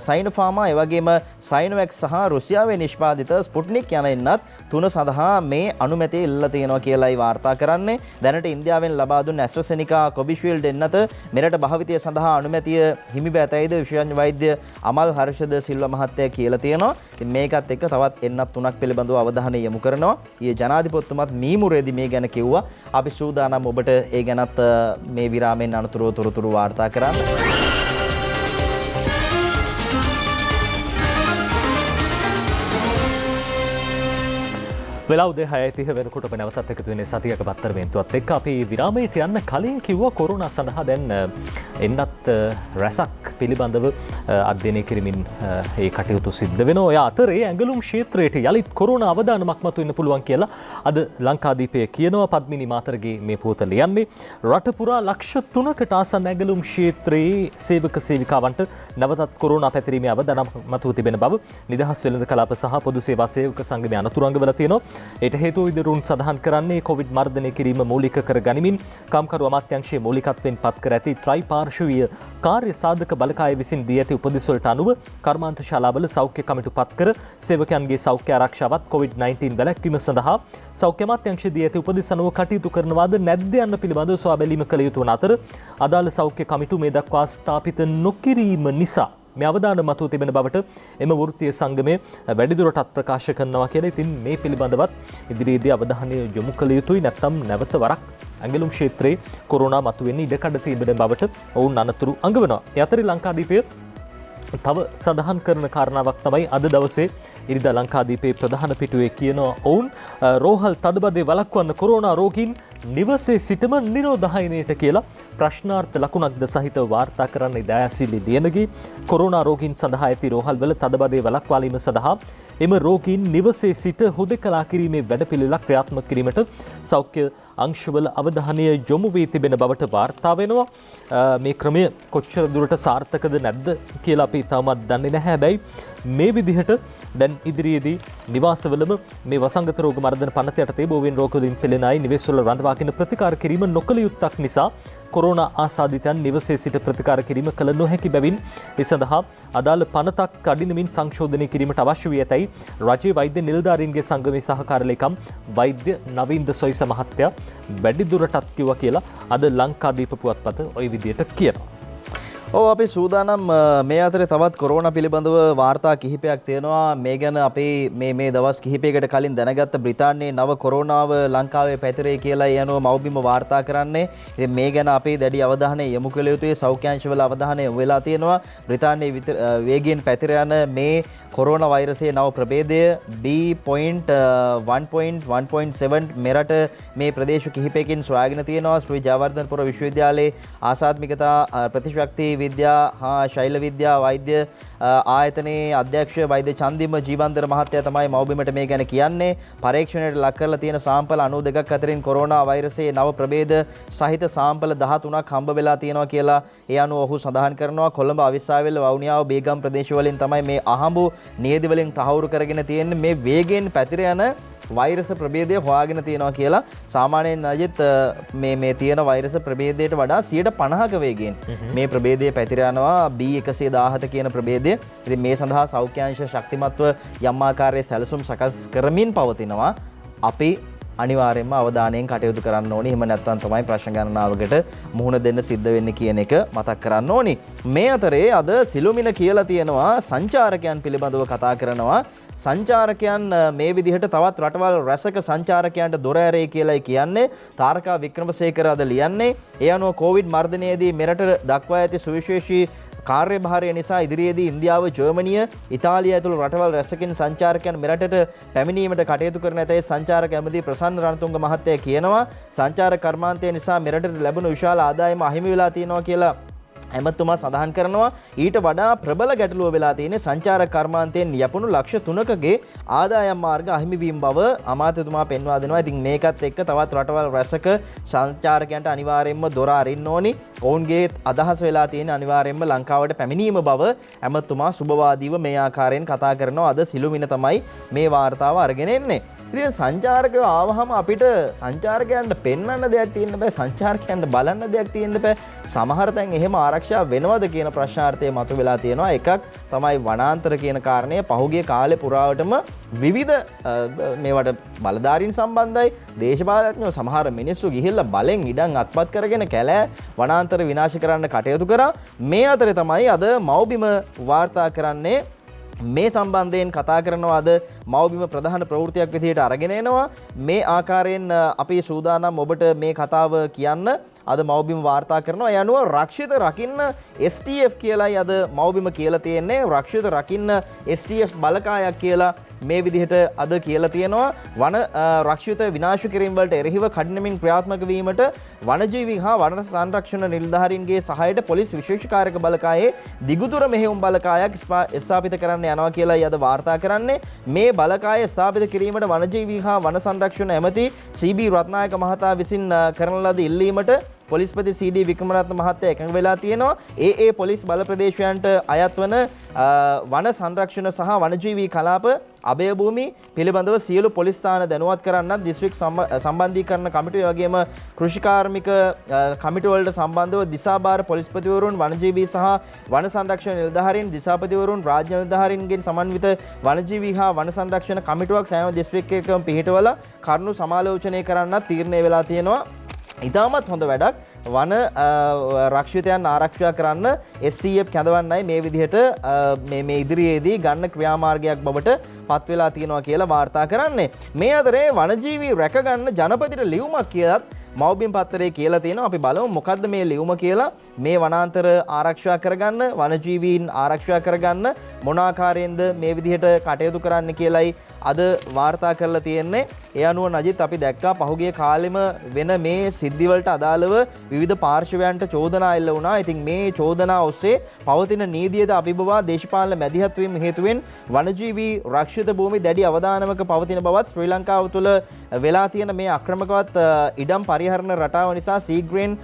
සයිනෝෆාර්මා එවැගේම සයිනෝවැක් සහ රුසියාවේ නිෂ්පාදිත ස්පුට්නික් යන එන්නත් 3 සඳහා මේ අනුමැතිය ඉල්ලලා තියෙනවා කියලායි වාර්තා කරන්නේ. දැනට ඉන්දියාවෙන් ලබා දුන්න ඇස්ට්‍රසෙනිකා කොවිෂීල්ඩ් එන්නත මෙරට භාවිතය සඳහා අනුමැතිය හිමිව ඇතැයිද විශේෂඥ වෛද්‍ය අමල් හර්ෂද සිල්වා මහත්තයා කියලා තියෙනවා. ඉතින් මේකත් එක්ක තවත් එන්නත් 3ක් පිළිබඳව අවධානය යොමු කරනවා. ඊයේ ජනාධිපතිතුමත් මීමුරේදී මේ ගැන කිව්වා. අපි සූදානම් ඔබට ඒ ගැනත් මේ විරාමයෙන් අනතුරුව තොරතුරු වාර්තා කරන්න. වෙලා උදේ 6:30 වෙනකොට ඔබ නැවතත් එකතු වෙන්නේ සතියක පත්තර මෙන්තුවත් එක්ක. අපි විරාමයට යන්න කලින් කිව්වා කොරෝනා සඳහා දැන් එන්නත් රැසක් පිළිබඳව අධ්‍යයනය කිරීමෙන් ඒ කටයුතු සිද්ධ වෙනවා. ඔය අතරේ ඇඟලුම් ක්ෂේත්‍රයට යලිත් කොරෝනා අවදානමක් මතුවෙන්න පුළුවන් කියලා අද ලංකාදීපය කියනවා. පද්මිනි මාතරගේ මේ පුවත ලියන්නේ රට පුරා ලක්ෂ 3කට ආසන්න ඇඟලුම් ක්ෂේත්‍රයේ සේවක සේවිකාවන්ට නැවතත් කොරෝනා පැතිරීමේ අවදානමක් මතුව තිබෙන බව නිදහස් වෙළඳ කලාප සහ පොදු සේවා සේවක සංගමයේ අනතුරංගවල තියෙනවා. ඒට හේතුව විදිහට සඳහන් කරන්නේ කොවිඩ් මර්ධනය කිරීම මූලික කර ගනිමින් කාම්කරු අමාත්‍යාංශයේ මූලිකත්වයෙන් පත් කර ඇති ත්‍රිපාර්ශ්වීය කාර්ය සාධක බලකාය විසින් දී ඇති උපදෙස් වලට අනුව කර්මාන්ත ශාලාවල සෞඛ්‍ය කමිටු පත් කර සේවකයන්ගේ සෞඛ්‍ය ආරක්ෂාවත් කොවිඩ්-19 වැළැක්වීම සඳහා සෞඛ්‍ය අමාත්‍යාංශය දී ඇති උපදෙස් අනුව කටයුතු කරනවාද නැද්ද යන්න පිළිබඳව සොයා බැලීම කළ යුතු වන අතර අදාළ සෞඛ්‍ය කමිටු මේ දක්වා ස්ථාපිත නොකිරීම නිසා මේ අවදාන මතුව තිබෙන බවට එම වෘත්තීය සංගමය වැඩිදුරටත් ප්‍රකාශ කරනවා කියලා. ඉතින් මේ පිළිබඳවත් ඉදිරියේදී අවධානය යොමු කළ යුතුයි. නැත්නම් නැවත වරක් ඇඟලුම් ක්ෂේත්‍රයේ කොරෝනා මතුවෙන්න ඉඩකඩ තිබෙන බවට ඔවුන් අනතුරු අඟවනවා. ඒ අතරේ ලංකාදීපය තව සඳහන් කරන කාරණාවක් තමයි අද දවසේ ඉරිදා ලංකාදීපේ ප්‍රධාන පිටුවේ කියනවා ඔවුන් රෝහල් තදබදේ වළක්වන්න කොරෝනා රෝගීන් නිවසේ සිටම නිරෝධායනයට කියලා ප්‍රශ්නාර්ථ ලකුණක්ද සහිත වාර්තා කරන්න දයාසිලි ලියනගේ කොරෝනා රෝගීන් සඳහා ඇති රෝහල්වල තදබදේ වළක්වාලීම සඳහා එම රෝගීන් නිවසේ සිට හුදකලා කිරීමේ වැඩපිළිවෙලක් ක්‍රියාත්මක කිරීමට සෞඛ්‍ය අංශවල අවධානය යොමු වී තිබෙන බවට වාර්තා වෙනවා. මේ ක්‍රමය කොච්චර දුරට සාර්ථකද නැද්ද කියලා අපි තාමත් දන්නේ නැහැ. හැබැයි මේ විදිහට දැන් ඉදිරියේදී නිවාසවලම මේ වසංගත රෝග මර්ධන පනත යටතේ බෝවෙන් රෝග වලින් පෙළෙන අය නිවෙස්වල රඳවාගෙන ප්‍රතිකාර කිරීම නොකළ යුත්තක් නිසා කොරෝනා ආසාදිතයන් නිවසේ සිට ප්‍රතිකාර කිරීම කළ නොහැකි බැවින් ඒ සඳහා අදාළ පනතක් කඩිනමින් සංශෝධනය කිරීමට අවශ්‍ය වී ඇතැයි රජයේ වෛද්‍ය නිලධාරීන්ගේ සංගමේ සහකාර ලේකම් වෛද්‍ය නවීන්ද සොයිස මහත්තයා වැඩි දුරටත් කිව්වා කියලා අද ලංකාදීප පුවත්පත ওই විදියට කියනවා. ඔව් අපි සූදානම් මේ අතරේ තවත් කොරෝනා පිළිබඳව වාර්තා කිහිපයක් තියෙනවා. මේ ගැන අපි මේ දවස් කිහිපයකට කලින් දැනගත්ත බ්‍රිතාන්‍යයේ නව කොරෝනාව ලංකාවේ පැතිරේ කියලා යනුව මව්බිම වාර්තා කරන්නේ. ඉතින් මේ ගැන අපි දැඩි අවධානය යොමු කළ යුතුයි. සෞඛ්‍යාංශවල අවධානය යොමු වෙලා තියෙනවා. බ්‍රිතාන්‍යයේ වේගයෙන් පැතිර යන මේ කොරෝනා වෛරසයේ නව ප්‍රභේදය B.1.1.7 මෙරට මේ ප්‍රදේශ කිහිපයකින් සොයාගෙන තියෙනවා. ශ්‍රී ජයවර්ධනපුර විශ්වවිද්‍යාලයේ ආසාත්මිකතා ප්‍රතිශක්ති විද්‍යා හා ශෛල විද්‍යා වෛද්‍ය ආයතනයේ අධ්‍යක්ෂ වෛද්‍ය චන්දිම ජීවන්තර මහත්තයා තමයි මව්බිමට මේ ගැන කියන්නේ. පරීක්ෂණයට ලක් කරලා තියෙන සාම්පල් 92ක් අතරින් කොරෝනා වෛරසයේ නව ප්‍රභේද සහිත සාම්පල් 13ක් හම්බ වෙලා තියෙනවා කියලා ඒ අනුව ඔහු සඳහන් කරනවා. කොළඹ අවිස්සාවේල්ල වවුනියාව බේගම් ප්‍රදේශවලින් තමයි මේ අහඹු නියැදි වලින් තහවුරු කරගෙන තියෙන්නේ. මේ වේගයෙන් පැතිර යන වෛරස ප්‍රභේදය හොයාගෙන තියෙනවා කියලා සාමාන්‍යයෙන් අජිත් මේ තියෙන වෛරස ප්‍රභේදයට වඩා 50%ක වේගයෙන් මේ ප්‍රභේදය පැතිර යනවා B117 කියන ප්‍රභේදය. ඉතින් මේ සඳහා සෞඛ්‍යාංශ ශක්තිමත්ව යම් ආකාරයේ සැලසුම් සකස් කරමින් පවතිනවා. අපි අනිවාර්යයෙන්ම අවධානයෙන් කටයුතු කරන්න ඕනේ. එහෙම නැත්නම් තමයි ප්‍රශ්න ගණනාවකට මුහුණ දෙන්න සිද්ධ වෙන්නේ කියන එක මතක් කරන්න ඕනේ. මේ අතරේ අද සිළුමිණ කියලා තියෙනවා සංචාරකයන් පිළිබඳව කතා කරනවා. සංචාරකයන් මේ විදිහට තවත් රටවල් රැසක සංචාරකයන්ට දොර ඇරේ කියලායි කියන්නේ. තාරකා වික්‍රමසේකර අද ලියන්නේ. ඒ අනුව කොවිඩ් මර්ධනයේදී මෙරට දක්වා ඇති සුවිශේෂී කාර්යභාරය නිසා ඉදිරියේදී ඉන්දියාව, ජර්මනිය, ඉතාලිය ඇතුළු රටවල් රැසකින් සංචාරකයන් මෙරටට පැමිණීමට කටයුතු කරන ඇතැයි සංචාරක ඇමති ප්‍රසන්න රණතුංග මහත්තයා කියනවා. සංචාරක කර්මාන්තය නිසා මෙරටට ලැබුණු විශාල ආදායම අහිමි වෙලා තියෙනවා කියලා ඇමතුමා සඳහන් කරනවා. ඊට වඩා ප්‍රබල ගැටලුව වෙලා තියෙන්නේ සංචාරක කර්මාන්තයෙන් යපුණු ලක්ෂ 3කගේ ආදායම් මාර්ග අහිමිවීම බව අමාත්‍යතුමා පෙන්වා දෙනවා. ඉතින් මේකත් එක්ක තවත් රටවල් රැසක සංචාරකයන්ට අනිවාර්යයෙන්ම දොර අරින්න ඕනි. ඔවුන්ගේ අදහස වෙලා තියෙන අනිවාර්යයෙන්ම ලංකාවට පැමිණීම බව ඇමතුමා සුබවාදීව මේ ආකාරයෙන් කතා කරනවා. අද සිළුමිණ තමයි මේ වාර්තාව අරගෙන එන්නේ. ඉතින් සංචාරකයෝ ආවහම අපිට සංචාරකයන්ට පෙන්වන්න දෙයක් තියෙන්න බෑ. සංචාරකයන්ට බලන්න දෙයක් තියෙන්න බෑ. සමහර තැන් එහෙම ආරක්ෂා වෙනවද කියන ප්‍රශ්නාර්ථය මතුවලා තියෙනවා. එකක් තමයි වනාන්තර කියන කාරණය. පහුගිය කාලේ පුරාවටම විවිධ මේවට බලධාරීන් සම්බන්ධයි, දේශපාලඥයෝ සමහර මිනිස්සු ගිහිල්ලා බලෙන් ඉඩම් අත්පත් කරගෙන කැලෑ වනාන්තර විනාශ කරන්න කටයුතු කරා. මේ අතරේ තමයි අද මව්බිම වාර්තා කරන්නේ. මේ සම්බන්ධයෙන් කතා කරනවා. අද මව්බිම ප්‍රධාන ප්‍රවෘත්තියක් විදිහට අරගෙන එනවා. මේ ආකාරයෙන් අපි සූදානම් ඔබට මේ කතාව කියන්න අද මව්බිම වාර්තා කරනවා. ඒ අනුව රක්ෂිත රකින්න STF කියලායි අද මව්බිම කියලා තියෙන්නේ. රක්ෂිත රකින්න STF බලකායක් කියලා මේ විදිහට අද කියලා තියෙනවා. වන රක්ෂිත විනාශ කිරීම වලට එරෙහිව කඩිනමින් ක්‍රියාත්මක වීමට වනජීවී හා වන සංරක්ෂණ නිලධාරීන්ගේ සහායට පොලිස් විශේෂකාරක බලකායේ දිගුදුර මෙහෙයුම් බලකායක් ස්ථාපිත කරන්න යනවා කියලායි අද වාර්තා කරන්නේ. මේ බලකාය ස්ථාපිත කිරීමට වනජීවී හා වන සංරක්ෂණ ඇමති CB රත්නායක මහතා විසින් කරන ලද ඉල්ලීමට පොලිස්පති CD වික්‍රමරත්න මහත්තයා එකඟ වෙලා තියෙනවා. ඒ පොලිස් බල ප්‍රදේශයන්ට අයත් වන වන සංරක්ෂණ සහ වනජීවී කලාප අභය භූමි පිළිබඳව සියලු පොලිස් ස්ථාන දැනුවත් කරන්නත් දිස්ත්‍රික් සම්බන්ධීකරණ කමිටුව වගේම කෘෂිකාර්මික කමිටු වලට සම්බන්ධව දිසාභාර පොලිස්පතිවරුන්, වනජීවී සහ වන සංරක්ෂණ නිලධාරීන්, දිසාපතිවරුන්, රාජ්‍ය නිලධාරීන්ගෙන් සමන්විත වනජීවී හා වන සංරක්ෂණ කමිටුවක් සෑම දිස්ත්‍රික්කයකම පිහිටවලා කරුණු සමාලෝචනය කරන්නත් තීරණය වෙලා තියෙනවා. ඉතාමත් හොඳ වැඩක්. වන රක්ෂිතයන් ආරක්ෂා කරන්න STF කැඳවන්නයි මේ විදිහට මේ ඉදිරියේදී ගන්න ක්‍රියාමාර්ගයක් බවට පත් වෙලා තියෙනවා කියලා වාර්තා කරන්නේ. මේ අතරේ වනජීවී රැකගන්න ජනපතිට ලියුමක් කියලත් මව්බිම් පත්තරේ කියලා තියෙනවා. අපි බලමු මොකද්ද මේ ලියුම කියලා. මේ වනාන්තර ආරක්ෂා කරගන්න, වනජීවීන් ආරක්ෂා කරගන්න මොන ආකාරයෙන්ද මේ විදිහට කටයුතු කරන්න කියලයි අද වාර්තා කරලා තියෙන්නේ. ඒ අනුව නජිත් අපි දැක්කා පහුගිය කාලෙම වෙන මේ සිද්ධිවලට අදාළව විවිධ පාර්ශවයන්ට චෝදනා එල්ල වුණා. ඉතින් මේ චෝදනා ඔස්සේ පවතින නීතියද අභිබවා දේශපාලන මැදිහත් වීම හේතුවෙන් වනජීවී රක්ෂිත භූමි දැඩි අවදානමක පවතින බවත් ශ්‍රී ලංකාව තුළ වෙලා තියෙන මේ අක්‍රමකවත් ඉඩම් පරිහරණ රටාව නිසා සීග්‍රෙන්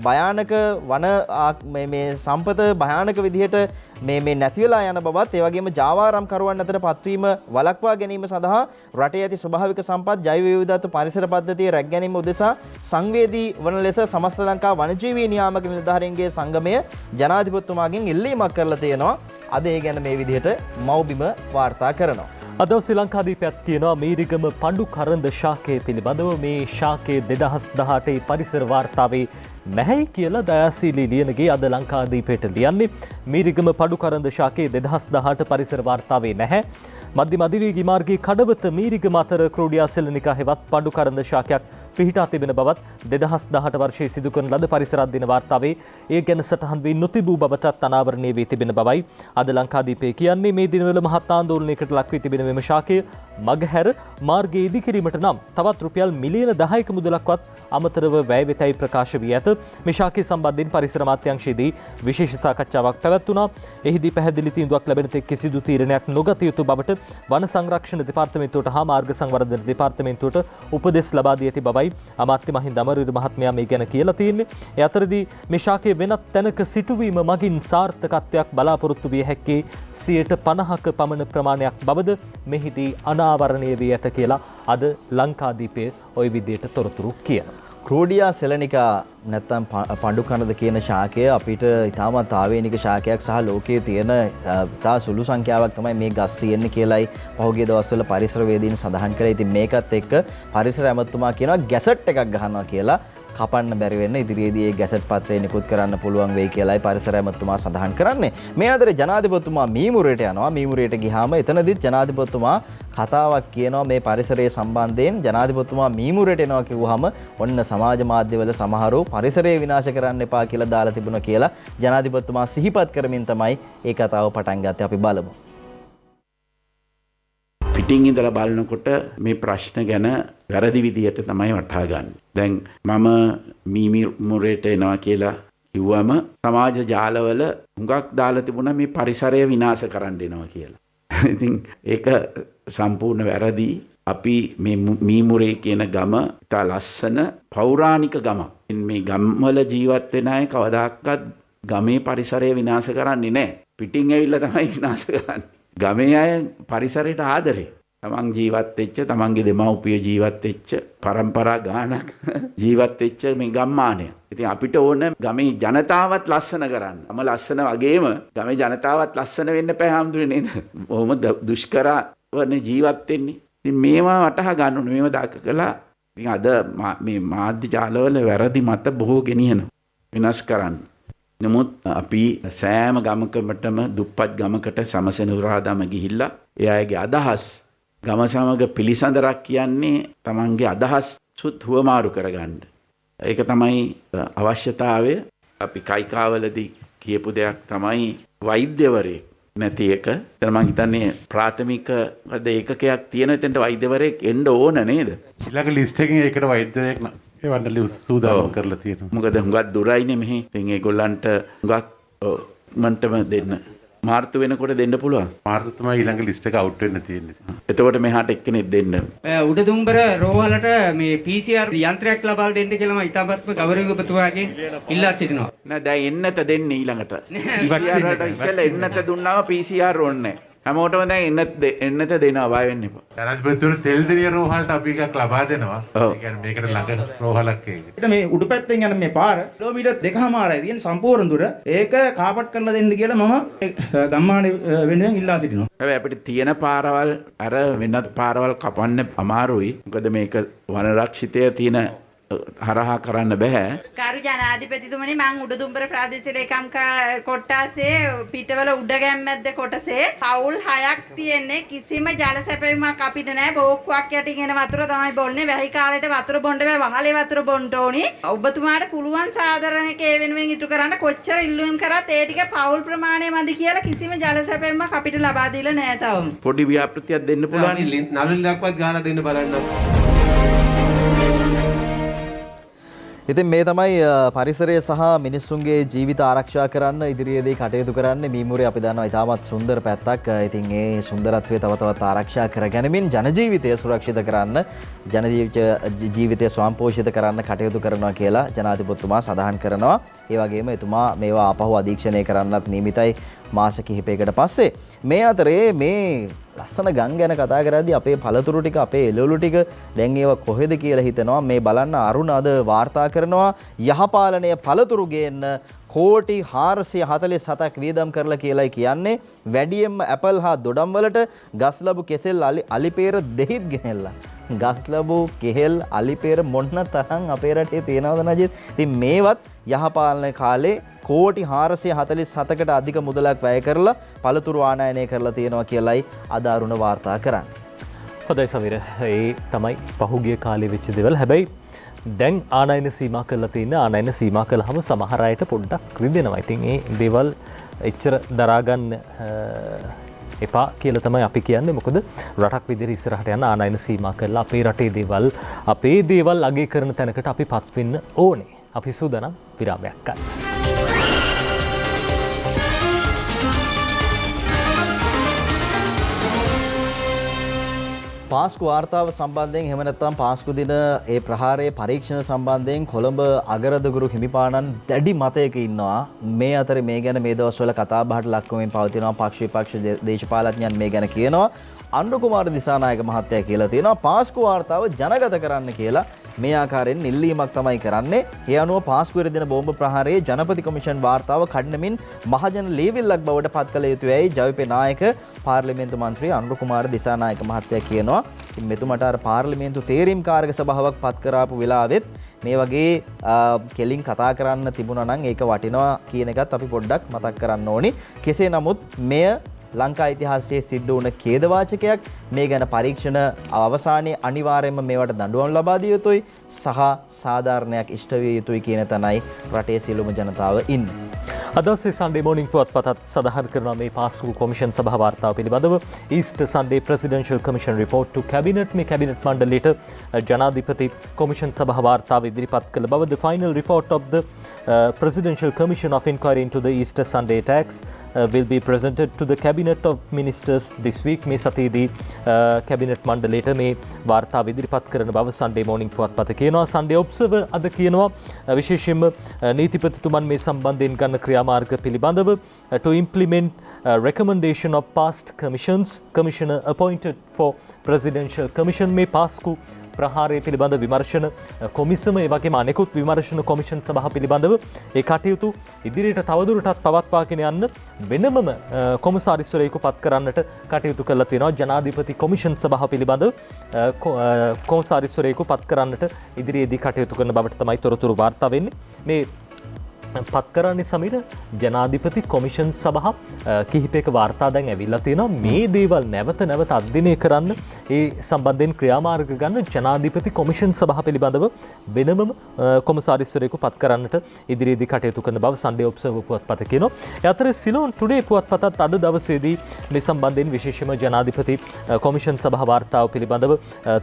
භයානක වන මේ සම්පත භයානක විදිහට මේ නැති වෙලා යන බවත් ඒ වගේම ජාවාරම් කරුවන් අතර පත්වීම වළක්වා ගැනීම සඳහා රටේ ඇති ස්වභාවික සම්පත් ජෛව විවිධත්ව පරිසර පද්ධතිය රැක ගැනීම උදෙසා සංවේදී වන ලෙස සමස්ත ලංකා වනජීවී නියාමක නිලධාරීන්ගේ සංගමය ජනාධිපතිතුමාගෙන් ඉල්ලීමක් කරලා තියෙනවා. අද ඒ ගැන මේ විදිහට මව්බිම වාර්තා කරනවා. අද ශ්‍රී ලංකාදීපයත් කියනවා මීරිගම පඬු කරන්ද ශාකය පිළිබඳව මේ ශාකයේ 2018 පරිසර වාර්තාවේ නැහැයි කියලා දයාසිලි ලියනගේ අද ලංකාදීපයට ලියන්නේ. මීරිගම පඬු කරන්ද ශාකයේ 2018 පරිසර වාර්තාවේ නැහැ. මධ්‍යම අධිවේගී මාර්ගයේ කඩවත මීරිගම අතර ක්‍රෝඩියා සෙලනිකා හෙවත් පඬු කරන්ද ශාකයක් පිහිටා තිබෙන බවත් 2018 වර්ෂයේ සිදු කරන ලද පරිසර අධ්‍යයන වාර්තාවේ ඒ ගැන සටහන් වී නොතිබූ බවටත් අනාවරණය වී තිබෙන බවයි අද ලංකාදීපේ කියන්නේ. මේ දිනවල මහත් ආందోලනයකට ලක් වී තිබෙන මෙම ශාකය මගහැර මාර්ගය ඉදිකිරීමට නම් තවත් රුපියල් මිලියන 10ක මුදලක්වත් අමතරව වැය වෙතයි ප්‍රකාශ වී ඇත. මේ ශාකය සම්බන්ධයෙන් පරිසර අමාත්‍යාංශයේදී විශේෂ සාකච්ඡාවක් පැවැත්වුණා. එහිදී පැහැදිලි තීන්දුවක් ලැබෙන තෙක් කිසිදු තීරණයක් නොගත යුතු බවට වන සංරක්ෂණ දෙපාර්තමේන්තුවට හා මාර්ග සංවර්ධන දෙපාර්තමේන්තුවට උපදෙස් ලබා දී ඇති බවයි අමාත්‍ය මහින්ද අමරවීර මහත්මයා මේ ගැන කියලා තියෙන්නේ. ඒ අතරදී මේ ශාකයේ වෙනත් තැනක සිටුවීම මගින් සාර්ථකත්වයක් බලාපොරොත්තු විය හැක්කේ 50%ක පමණ ප්‍රමාණයක් බවද මෙහිදී අනාවරණය වී ඇත කියලා අද ලංකාදීපයේ ওই විදිහට තොරතුරු කියනවා. ක්‍රෝඩියා සෙලනිකා නැත්තම් පඬු කනද කියන ශාකය අපිට ඉතාමත් ආවේනික ශාකයක් සහ ලෝකයේ තියෙන ඉතා සුළු සංඛ්‍යාවක් තමයි මේ ගස් තියෙන්නේ කියලායි පහුගිය දවස්වල පරිසරවේදීන් සඳහන් කළා. ඉතින් මේකත් එක්ක පරිසර ඇමතුමා කියනවා ගැසට් එකක් ගහනවා කියලා කපන්න බැරි වෙන්න ඉදිරියේදී ඒ ගැසට් පත්‍රය නිකුත් කරන්න පුළුවන් වෙයි කියලායි පරිසර ඇමතුමා සඳහන් කරන්නේ. මේ අතරේ ජනාධිපතිතුමා මීමුරේට යනවා. මීමුරේට ගියාම එතනදිත් ජනාධිපතිතුමා කතාවක් කියනවා මේ පරිසරයේ සම්බන්ධයෙන්. ජනාධිපතිතුමා මීමුරේට එනවා කිව්වහම ඔන්න සමාජ මාධ්‍යවල සමහරව පරිසරය විනාශ කරන්න එපා කියලා දාලා තිබුණා කියලා ජනාධිපතිතුමා සිහිපත් කරමින් තමයි ඒ කතාව පටන් ගත්තේ. අපි බලමු. පිටින් ඉඳලා බලනකොට මේ ප්‍රශ්න ගැන වැරදි විදියට තමයි වටහා ගන්න. දැන් මම මීමුරේට එනවා කියලා කිව්වම සමාජ ජාලවල හුඟක් දාලා තිබුණා මේ පරිසරය විනාශ කරන්න එනවා කියලා. ඉතින් ඒක සම්පූර්ණ වැරදි. අපි මේ මීමුරේ කියන ගම ඉතා ලස්සන පෞරාණික ගමක්. මේ ගම්වල ජීවත් වෙන අය කවදාකවත් ගමේ පරිසරය විනාශ කරන්නේ නැහැ. පිටින් ඇවිල්ලා තමයි විනාශ කරන්නේ. ගමේ අය පරිසරයට ආදරේ. තමන් ජීවත් වෙච්ච, තමන්ගේ දෙමව්පිය ජීවත් වෙච්ච, පරම්පරා ගානක් ජීවත් වෙච්ච මේ ගම්මානය. ඉතින් අපිට ඕන ගමේ ජනතාවත් ලස්සන කරන්න. මම ලස්සන වගේම ගමේ ජනතාවත් ලස්සන වෙන්න බෑ හැමදෙන්නේ නේද? බොහොම දුෂ්කරවනේ ජීවත් වෙන්නේ. ඉතින් මේවා වටහා ගන්න ඕනේ. මේවා දාකලා ඉතින් අද මේ මාධ්‍ය ජාලවල වැරදි මත බොහෝ ගෙනියන විනාශ කරන්න. නමුත් අපි සෑම ගමකටම දුප්පත් ගමකට සමසෙනුරාදාම ගිහිල්ලා ඒ අයගේ අදහස් ගම සමග පිළිසඳරක් කියන්නේ තමන්ගේ අදහස් සුත් හුවමාරු කරගන්න. ඒක තමයි අවශ්‍යතාවය. අපි කයිකාවලදී කියපු දෙයක් තමයි වෛද්‍යවරයෙක් නැති එක. මම හිතන්නේ ප්‍රාථමික ඒකකයක් තියෙන එතනට වෛද්‍යවරයෙක් එන්න ඕන නේද? ඊළඟ ලිස්ට් එකකින් ඒකට වෛද්‍යවරයෙක් එවන්න සූදානම් කරලා තියෙනවා. මොකද හුඟක් දුරයිනේ මෙහි. ඉතින් ඒගොල්ලන්ට හුඟක් මන්ටම දෙන්න. මාර්තු වෙනකොට දෙන්න පුළුවන්. මාර්තු තමයි ඊළඟ ලිස්ට් එක අවුට් වෙන්න තියෙන්නේ. එතකොට මෙහාට එක්කෙනෙක් දෙන්න. උඩදුම්බර රෝහලට මේ PCR යන්ත්‍රයක් ලබා දෙන්න කියලා මම ඉතාමත්ම ගෞරවයුක්තවකින් ඉල්ලා සිටිනවා. නෑ දැන් එන්නත දෙන්න ඊළඟට. PCR වලට ඉස්සෙල්ලා එන්නත දුන්නාම PCR ඕනේ. හැමෝටම දැන් එන්නත දෙනවා බය වෙන්න එපා. ජනාධිපතිතුමා තෙල්දිරිය රෝහලට අපි එකක් ලබා දෙනවා. ඒ කියන්නේ මේකට ළඟ රෝහලක් ඒක. මේ උඩු පැත්තෙන් යන මේ පාර කිලෝමීටර් 2.5යි තියෙන සම්පූර්ණ දුර. ඒක කාපට් කරලා දෙන්න කියලා මම ගම්මානේ වෙනුවෙන් ඉල්ලා සිටිනවා. හැබැයි අපිට තියෙන පාරවල් අර වෙනත් පාරවල් කපන්න අමාරුයි. මොකද මේක වනරක්ෂිතය තියෙන හරහා කරන්න බෑ. කරු ජනාධිපතිතුමනි මං උඩදුම්බර ප්‍රාදේශීය ලේකම් කොට්ටාසේ පිටවල උඩගැම්මැද්ද කොටසේ පවුල් 6ක් තියෙන්නේ කිසිම ජල සැපයීමක් අපිට නැහැ. බෝක්කුවක් යටින් එන වතුර තමයි බොන්නේ. වැහි කාලේට වතුර බොන්න බෑ. වහලේ වතුර බොන්න ඕනි. ඔබතුමාට පුළුවන් සාධාරණක ඒ වෙනුවෙන් ඉටු කරන්න කොච්චර ඉල්ලුම් කරත් ඒ ටික පවුල් ප්‍රමාණය මදි කියලා කිසිම ජල සැපයීමක් අපිට ලබා දීලා නැහැ තවම. පොඩි ව්‍යාපෘතියක් දෙන්න පුළුවන්. නළුල් දක්වත් ගාලා දෙන්න බලන්න. ඉතින් මේ තමයි පරිසරය සහ මිනිස්සුන්ගේ ජීවිත ආරක්ෂා කරන්න ඉදිරියේදී කටයුතු කරන්න මීමුරේ අපි දන්නවා ඉතාමත් සුන්දර පැත්තක්. ඉතින් ඒ සුන්දරත්වය තව තවත් ආරක්ෂා කරගැනීමෙන් ජන ජීවිතය සුරක්ෂිත කරන්න ජන ජීවිතය ස්වයංපෝෂිත කරන්න කටයුතු කරනවා කියලා ජනාධිපතිතුමා සඳහන් කරනවා. ඒ වගේම එතුමා මේවා ආපහු අධීක්ෂණය කරන්නත් නියමිතයි මාස කිහිපයකට පස්සේ. මේ අතරේ මේ ලස්සන ගම් ගැන කතා කරද්දී අපේ පළතුරු ටික අපේ එළවලු ටික දැන් ඒවා කොහෙද කියලා හිතනවා. මේ බලන්න අරුණ අද වාර්තා කරනවා යහපාලනය පළතුරු ගේන්න කෝටි 447ක් වියදම් කරලා කියලායි කියන්නේ. වැඩියෙන්ම ඇපල් හා දොඩම් වලට ගස්ලබු කෙසෙල් අලිපේර දෙහිත් ගෙනල්ලා. ගස්ලබු කෙහෙල් අලිපේර මොන්න තරම් අපේ රටේ තියෙනවද නජිත්? ඉතින් මේවත් යහපාලන කාලේ කෝටි 447කට අධික මුදලක් වැය කරලා පළතුරු ආනයනය කරලා තියෙනවා කියලායි අද අරුණ වාර්තා කරන්නේ. හොඳයි සමීර. ඒ තමයි පහුගිය කාලේ වෙච්ච දේවල්. හැබැයි දැන් ආනයන සීමා කරලා තියෙන ආනයන සීමා කළාම සමහර අයට පොඩ්ඩක් රිදෙනවා. ඉතින් ඒ දේවල් එච්චර දරා ගන්න එපා කියලා තමයි අපි කියන්නේ. මොකද රටක් විදිහට ඉස්සරහට යන ආනයන සීමා කරලා අපේ දේවල් අගය කරන තැනකට අපිපත් වෙන්න ඕනේ. අපි සූදානම් විරාමයක් ගන්න. පාස්කු වාර්තාව සම්බන්ධයෙන් එහෙම නැත්නම් පාස්කු දින ඒ ප්‍රහාරයේ පරීක්ෂණ සම්බන්ධයෙන් කොළඹ අගරදගුරු හිමිපාණන් දැඩි මතයක ඉන්නවා. මේ අතරේ මේ ගැන මේ දවස්වල කතා බහට ලක්වමින් පවතිනවා. පක්ෂ විපක්ෂ දේශපාලඥයන් මේ ගැන කියනවා. අනුර කුමාර දිසානායක මහත්තයා කියලා තියෙනවා පාස්කු වාර්තාව ජනගත කරන්න කියලා. මේ ආකාරයෙන් ඉල්ලීමක් තමයි කරන්නේ. ඒ අනුව පාස්කුවේ දින බෝම්බ ප්‍රහාරයේ ජනපති කොමිෂන් වාර්තාව කඩනමින් මහජන ලේවිල්ලක් බවට පත් කළ යුතුයයි ජවිපේ නායක පාර්ලිමේන්තු මන්ත්‍රී අනුර කුමාර දිසානායක මහත්තයා කියනවා. ඉතින් මෙතුමට අර පාර්ලිමේන්තු තේරීම් කාර්ක සභාවක් පත් කරාපු වෙලාවෙත් මේ වගේ කෙලින් කතා කරන්න තිබුණා නම් ඒක වටිනවා කියන එකත් අපි පොඩ්ඩක් මතක් කරන්න ඕනි. කෙසේ නමුත් මෙය ලංකා ඉතිහාසයේ සිද්ධ වුණ ඛේදවාචකයක්. මේ ගැන පරීක්ෂණ අවසානයේ අනිවාර්යයෙන්ම මේවට දඬුවම් ලබා දිය යුතුයි සහ සාධාරණයක් ඉෂ්ට විය යුතුයි කියන තැනයි රටේ සියලුම ජනතාව ඉන්නේ. අද දවසේ සන්ඩේ මෝනිං පුවත්පතත් සඳහන් කරනවා මේ පාස්කු කොමිෂන් සභා වාර්තාව පිළිබඳව. ඊස්ට් සන්ඩේ ප්‍රෙසිඩෙන්ෂල් කමිෂන් රිපෝට් ටු කැබිනට් මේ කැබිනට් මණ්ඩලයට ජනාධිපති කොමිෂන් සභා වාර්තාව ඉදිරිපත් කළ බව. The final report of the Presidential Commission of Inquiry into the Easter Sunday attacks will be presented to the Cabinet of Ministers this week. මේ සතියේදී කැබිනට් මණ්ඩලයට මේ වාර්තාව ඉදිරිපත් කරන බව සන්ඩේ මෝනිං පුවත්පත කියනවා. සන්ඩේ ඔබ්සර්වර් අද කියනවා විශේෂයෙන්ම නීතිපතිතුමන් මේ සම්බන්ධයෙන් ගන්න ක්‍රියාමාර්ග පිළිබඳව to implement recommendation of past commissions, commissioner appointed for Presidential Commission. මේ පාස්කු ප්‍රහාරය පිළිබඳ විමර්ශන කොමිසම ඒ වගේම අනෙකුත් විමර්ශන කොමිෂන් සභා පිළිබඳව ඒ කටයුතු ඉදිරියට තවදුරටත් පවත්වාගෙන යන්න වෙනමම කොමසාරිස්වරයෙකු පත් කරන්නට කටයුතු කරලා තියෙනවා. ජනාධිපති කොමිෂන් සභාව පිළිබඳව කොමසාරිස්වරයෙකු පත් කරන්නට ඉදිරියේදී කටයුතු කරන බවට තමයි තොරතුරු වාර්තා වෙන්නේ. මේ පත් කරන්නේ සමීර ජනාධිපති කොමිෂන් සභා කිහිපයක වාර්තා දැන් ඇවිල්ලා තියෙනවා. මේ දේවල් නැවත අධ්‍යයනය කරන්න ඒ සම්බන්ධයෙන් ක්‍රියාමාර්ග ගන්න ජනාධිපති කොමිෂන් සභා පිළිබඳව වෙනමම කොමසාරිස්වරයෙකු පත් කරන්නට ඉදිරියේදී කටයුතු කරන බව සන්ඩේ ඔබ්සර්වර් පුවත්පත කියනවා. ඒ අතරේ සිලෝන් ටුඩේ පුවත්පතත් අද දවසේදී මේ සම්බන්ධයෙන් විශේෂම ජනාධිපති කොමිෂන් සභා වාර්තාව පිළිබඳව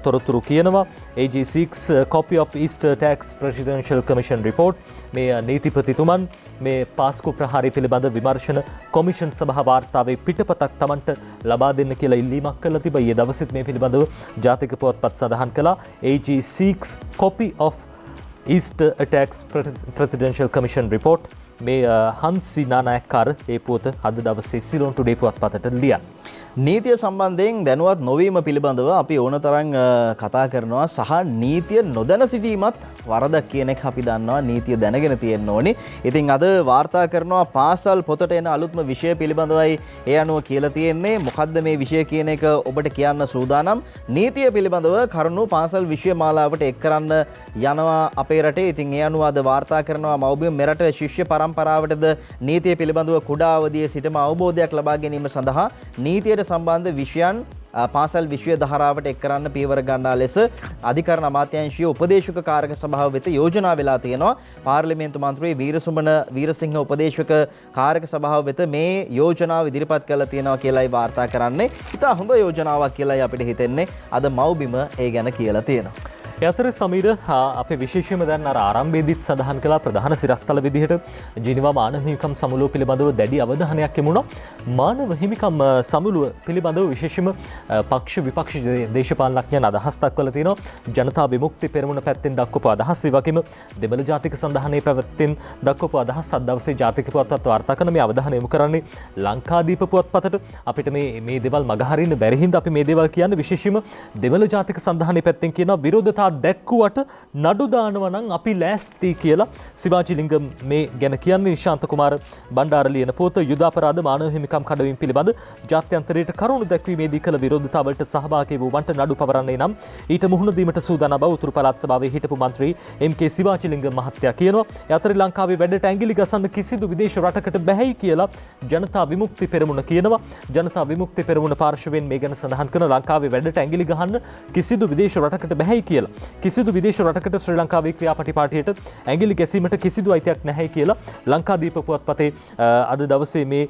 තොරතුරු කියනවා. AG6 copy of Easter tax presidential commission report. මේ නීතිපති තුමන් මේ පාස්කු ප්‍රහාරය පිළිබඳ විමර්ශන කොමිෂන් සභා වාර්තාවේ පිටපතක් තමන්ට ලබා දෙන්න කියලා ඉල්ලීමක් කළා තිබා. ඊයේ දවසෙත් මේ පිළිබඳව ජාතික පුවත්පත් සඳහන් කළා. AG6 copy of Easter attacks presidential commission report. මේ හන්සි නානායක්කාර ඒ පුවත අද දවසේ සිලෝන් ටුඩේ පුවත්පතට ලියන. නීතිය සම්බන්ධයෙන් දැනුවත් නොවීම පිළිබඳව අපි ඕන තරම් කතා කරනවා සහ නීතිය නොදැන සිටීමත් වරදක් කියන එක අපි දන්නවා නීතිය දැනගෙන තියෙන්න ඕනේ. ඉතින් අද වාර්තා කරනවා පාසල් පොතට එන අලුත්ම විෂය පිළිබඳවයි ඒ අනුව කියලා තියෙන්නේ. මොකද්ද මේ විෂය කියන එක ඔබට කියන්න සූදානම්. නීතිය පිළිබඳව කරුණු පාසල් විෂය මාලාවට එක් කරන්න යනවා අපේ රටේ. ඉතින් ඒ අනුව අද වාර්තා කරනවා මව්බිම මෙරට ශිෂ්‍ය පරම්පරාවටද නීතිය පිළිබඳව කුඩා අවදියේ සිටම අවබෝධයක් ලබා ගැනීම සඳහා නීතියට සම්බන්ධ විෂයන් පාසල් විශ්වය දහරාවට එක් කරන්න පියවර ගන්නා ලෙස අධිකරණ අමාත්‍යාංශීය උපදේශක කාරක සභාව වෙත යෝජනා වෙලා තියෙනවා. පාර්ලිමේන්තු මන්ත්‍රී වීරසුමන වීරසිංහ උපදේශක කාරක සභාව වෙත මේ යෝජනාව ඉදිරිපත් කරලා තියෙනවා කියලායි වාර්තා කරන්නේ. ඉතා හොඳ යෝජනාවක් කියලායි අපිට හිතෙන්නේ. අද මව්බිම ඒ ගැන කියලා තියෙනවා. යතර සමීර අප විශේෂම දැන් ආරම්භයේදීත් සඳහන් කළා ප්‍රධාන සිරස්තල විදිහට ජිනීවා මානව හිමිකම් සමුළුව පිළිබඳව දැඩි අවධානයක් යොමුණා. මානව හිමිකම් සමුළුව පිළිබඳව විශේෂම පක්ෂ විපක්ෂ දේශපාලනඥයන් අදහස් දක්වලා තිනවා. ජනතා විමුක්ති පෙරමුණ පැත්තෙන් දක්වපු අදහස් ඒ වගේම දෙමළ ජාතික සංධානයේ පැවැත්මෙන් දක්වපු අදහස් අද දවසේ ජාතික පුවත්පත් වාර්තා කරන මේ අවධානය යොමු කරන්නේ ලංකාදීප පුවත්පතට. අපිට මේ දේවල් මගහරින්න බැරි හින්දා අපි මේ දේවල් කියන්නේ විශේෂම දෙමළ ජාතික සංධානයේ පැත්තෙන් කියනවා විරෝධතා දැක්කුවට නඩු දානවා නම් අපි ලෑස්ති කියලා සිවාජි ලිංගම් මේ ගැන කියන්නේ. නිශාන්ත කුමාර බණ්ඩාර ලියන පොත යුද අපරාධ මානව හිමිකම් කඩවීම පිළිබඳ ජාත්‍යන්තරයට කරුණු දැක්වීමේදී කළ විරෝධතාවලට සහභාගී වූවන්ට නඩු පවරන්නේ නම් ඊට මුහුණ දීමට සූදානම් බව උතුරු පළාත් සභාවේ හිටපු මන්ත්‍රී එම්.කේ. සිවාජි ලිංගම් මහත්තයා කියනවා. යතර ලංකාවේ වැඩට ඇඟිලි ගසන්න කිසිදු විදේශ රටකට බැහැයි කියලා ජනතා විමුක්ති පෙරමුණ කියනවා. ජනතා විමුක්ති පෙරමුණ පාර්ශවයෙන් මේ ගැන සඳහන් කරන ලංකාවේ වැඩට ඇඟිලි ගහන්න කිසිදු විදේශ රටකට බැහැයි කියලා. කිසිදු විදේශ රටකට ශ්‍රී ලංකාවේ ක්‍රියාපටිපාටියට ඇඟිලි ගැසීමට කිසිදු අයිතියක් නැහැ කියලා ලංකාදීප පුවත්පතේ අද දවසේ මේ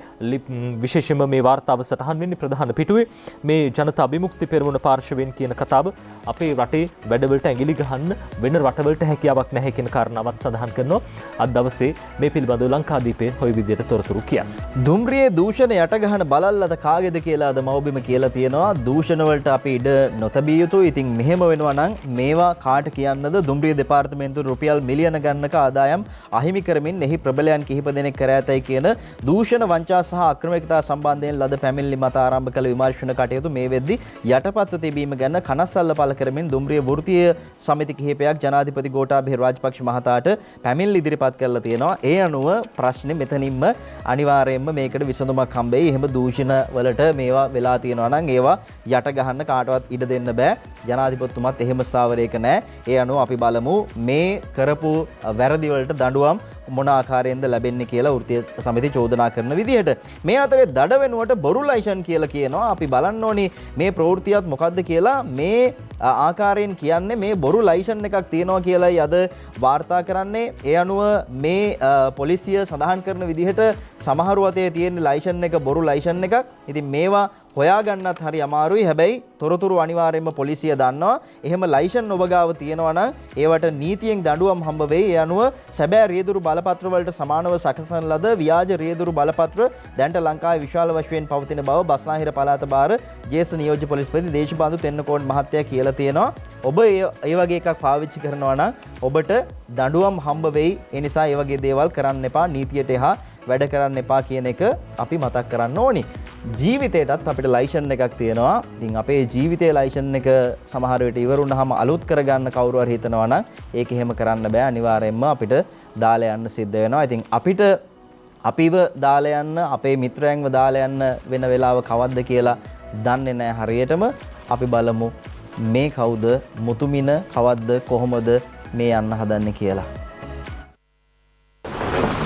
විශේෂම මේ වාර්තාව සටහන් වෙන්නේ. ප්‍රධාන පිටුවේ මේ ජනතා විමුක්ති පෙරමුණ පාර්ශවයෙන් කියන කතාව අපේ රටේ වැඩවලට ඇඟිලි ගහන්න වෙන රටවලට හැකියාවක් නැහැ කියන කාරණාවත් සඳහන් කරනවා. අද දවසේ මේ පිළිබඳව ලංකාදීපේ හොය විදියට තොරතුරු කියන්නේ. දුම්රියේ දූෂණ යට ගහන බලල්ලද කාගේද කියලා අද මව්බිම කියලා තියෙනවා. දූෂණ වලට අපි ඉඩ නොතැබිය යුතුයි. ඉතින් මෙහෙම වෙනවා නම් මේවා කාට කියන්නද? දුම්රිය දෙපාර්තමේන්තුව රුපියල් මිලියන ගණනක ආදායම් අහිමි කරමින් එහි ප්‍රබලයන් කිහිප දෙනෙක් කර ඇතයි කියන දූෂණ වංචා සහ අක්‍රමිකතා සම්බන්ධයෙන් ලද පැමිණිලි මත ආරම්භ කළ විමර්ශන කටයුතු මේ වෙද්දී යටපත්ව තිබීම ගැන කනස්සල්ල පළ කරමින් දුම්රිය වෘත්තීය සමිති කිහිපයක් ජනාධිපති ගෝඨාභය රාජපක්ෂ මහතාට පැමිණිලි ඉදිරිපත් කරලා තියෙනවා. ඒ අනුව ප්‍රශ්නේ මෙතනින්ම අනිවාර්යයෙන්ම මේකට විසඳුමක් හම්බෙයි. එහෙම දූෂණ වලට මේවා වෙලා තියෙනවා නම් ඒවා යට ගහන්න කාටවත් ඉඩ දෙන්න බෑ. ජනාධිපතිතුමත් එහෙම ස්ථාවරයක නැහැ. ඒ අනුව අපි බලමු මේ කරපු වැරදි වලට දඬුවම් මොන ආකාරයෙන්ද ලැබෙන්නේ කියලා වෘත්තීය සමිතිය චෝදනා කරන විදිහට. මේ අතරේ දඩ වෙනුවට බොරු ලයිසන් කියලා කියනවා. අපි බලන්න ඕනේ මේ ප්‍රවෘත්තියත් මොකද්ද කියලා. මේ ආකාරයෙන් කියන්නේ මේ බොරු ලයිසන් එකක් තියෙනවා කියලායි අද වාර්තා කරන්නේ. ඒ අනුව මේ පොලිසිය සඳහන් කරන විදිහට සමහර වතේ තියෙන ලයිසන් එක බොරු ලයිසන් එකක්. ඉතින් මේවා හොයාගන්නත් හරි අමාරුයි. හැබැයි තොරතුරු අනිවාර්යයෙන්ම පොලිසිය දන්නවා. එහෙම ලයිසන් ඔබ ගාව තියෙනවා නම් ඒවට නීතියෙන් දඬුවම් හම්බ වෙයි. ඒ අනුව සැබෑ රියදුරු බලපත්‍ර වලට සමානව සකසන ලද ව්‍යාජ රියදුරු බලපත්‍ර දැන්ට ලංකාවේ විශාල වශයෙන් පවතින බව බස්නාහිර පළාත භාර ජ්‍යෙෂ්ඨ නියෝජ්‍ය පොලිස්පති දේශපාලු තෙන්නකෝන් මහත්තයා කියලා තියෙනවා. ඔබ ඒ වගේ එකක් පාවිච්චි කරනවා නම් ඔබට දඬුවම් හම්බ වෙයි. ඒ නිසා ඒ වගේ දේවල් කරන්න එපා. නීතියට එහා වැඩ කරන්න එපා කියන එක අපි මතක් කරන්න ඕනි. ජීවිතයටත් අපිට ලයිසන් එකක් තියෙනවා. ඉතින් අපේ ජීවිතයේ ලයිසන් එක සමහර විට ඉවර වුණාම අලුත් කරගන්න කවුරු හරි හිතනවා නම් ඒක එහෙම කරන්න බෑ. අනිවාර්යයෙන්ම අපිට දාලා යන්න සිද්ධ වෙනවා. ඉතින් අපිට අපිව දාලා යන්න අපේ මිත්‍රයන්ව දාලා යන්න වෙන වෙලාව කවද්ද කියලා දන්නේ නැහැ හරියටම. අපි බලමු මේ කවුද මුතුමින කවද්ද කොහොමද මේ යන්න හදන්නේ කියලා.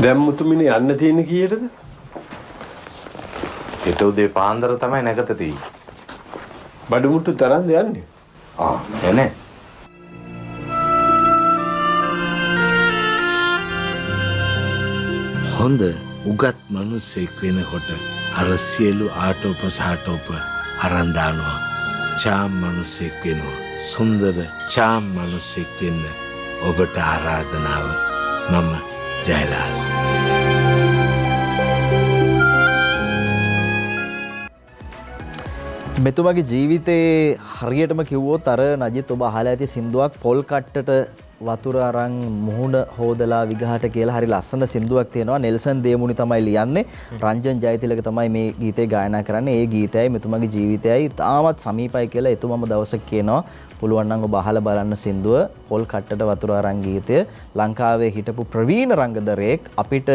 දැන් මුතුමිනේ යන්න තියෙන කීයටද? හෙට උදේ පාන්දර තමයි නැගත තියෙන්නේ. බඩමුට්ටු තරන්ද යන්නේ? එනේ. හොඳ උගත් මිනිස්සෙක් වෙනකොට අර සියලු ආටෝප සාටෝප අරන් දානවා. චාම් මිනිස්සෙක් වෙනවා. සුන්දර චාම් මිනිස්සෙක් වෙන්න ඔබට ආරාධනාව. මම ජයලාල්. මෙතුමගේ ජීවිතේ හරියටම කිව්වොත් අර නජිත් ඔබ අහලා ඇති සින්දුවක් පොල් කට්ටට වතුර අරන් මුහුණ හොදලා විගහට කියලා හරි ලස්සන සින්දුවක් තියෙනවා. නෙල්සන් දේමුනි තමයි ලියන්නේ. රංජන් ජයතිලක තමයි මේ ගීතේ ගායනා කරන්නේ. ඒ ගීතයයි මෙතුමාගේ ජීවිතයයි තාමත් සමීපයි කියලා එතුමම දවසක් කියනවා. පුළුවන් නම් ඔබ අහලා බලන්න සින්දුව පොල් කට්ටට වතුර අරන් ගීතය. ලංකාවේ හිටපු ප්‍රවීණ රංගදරයෙක් අපිට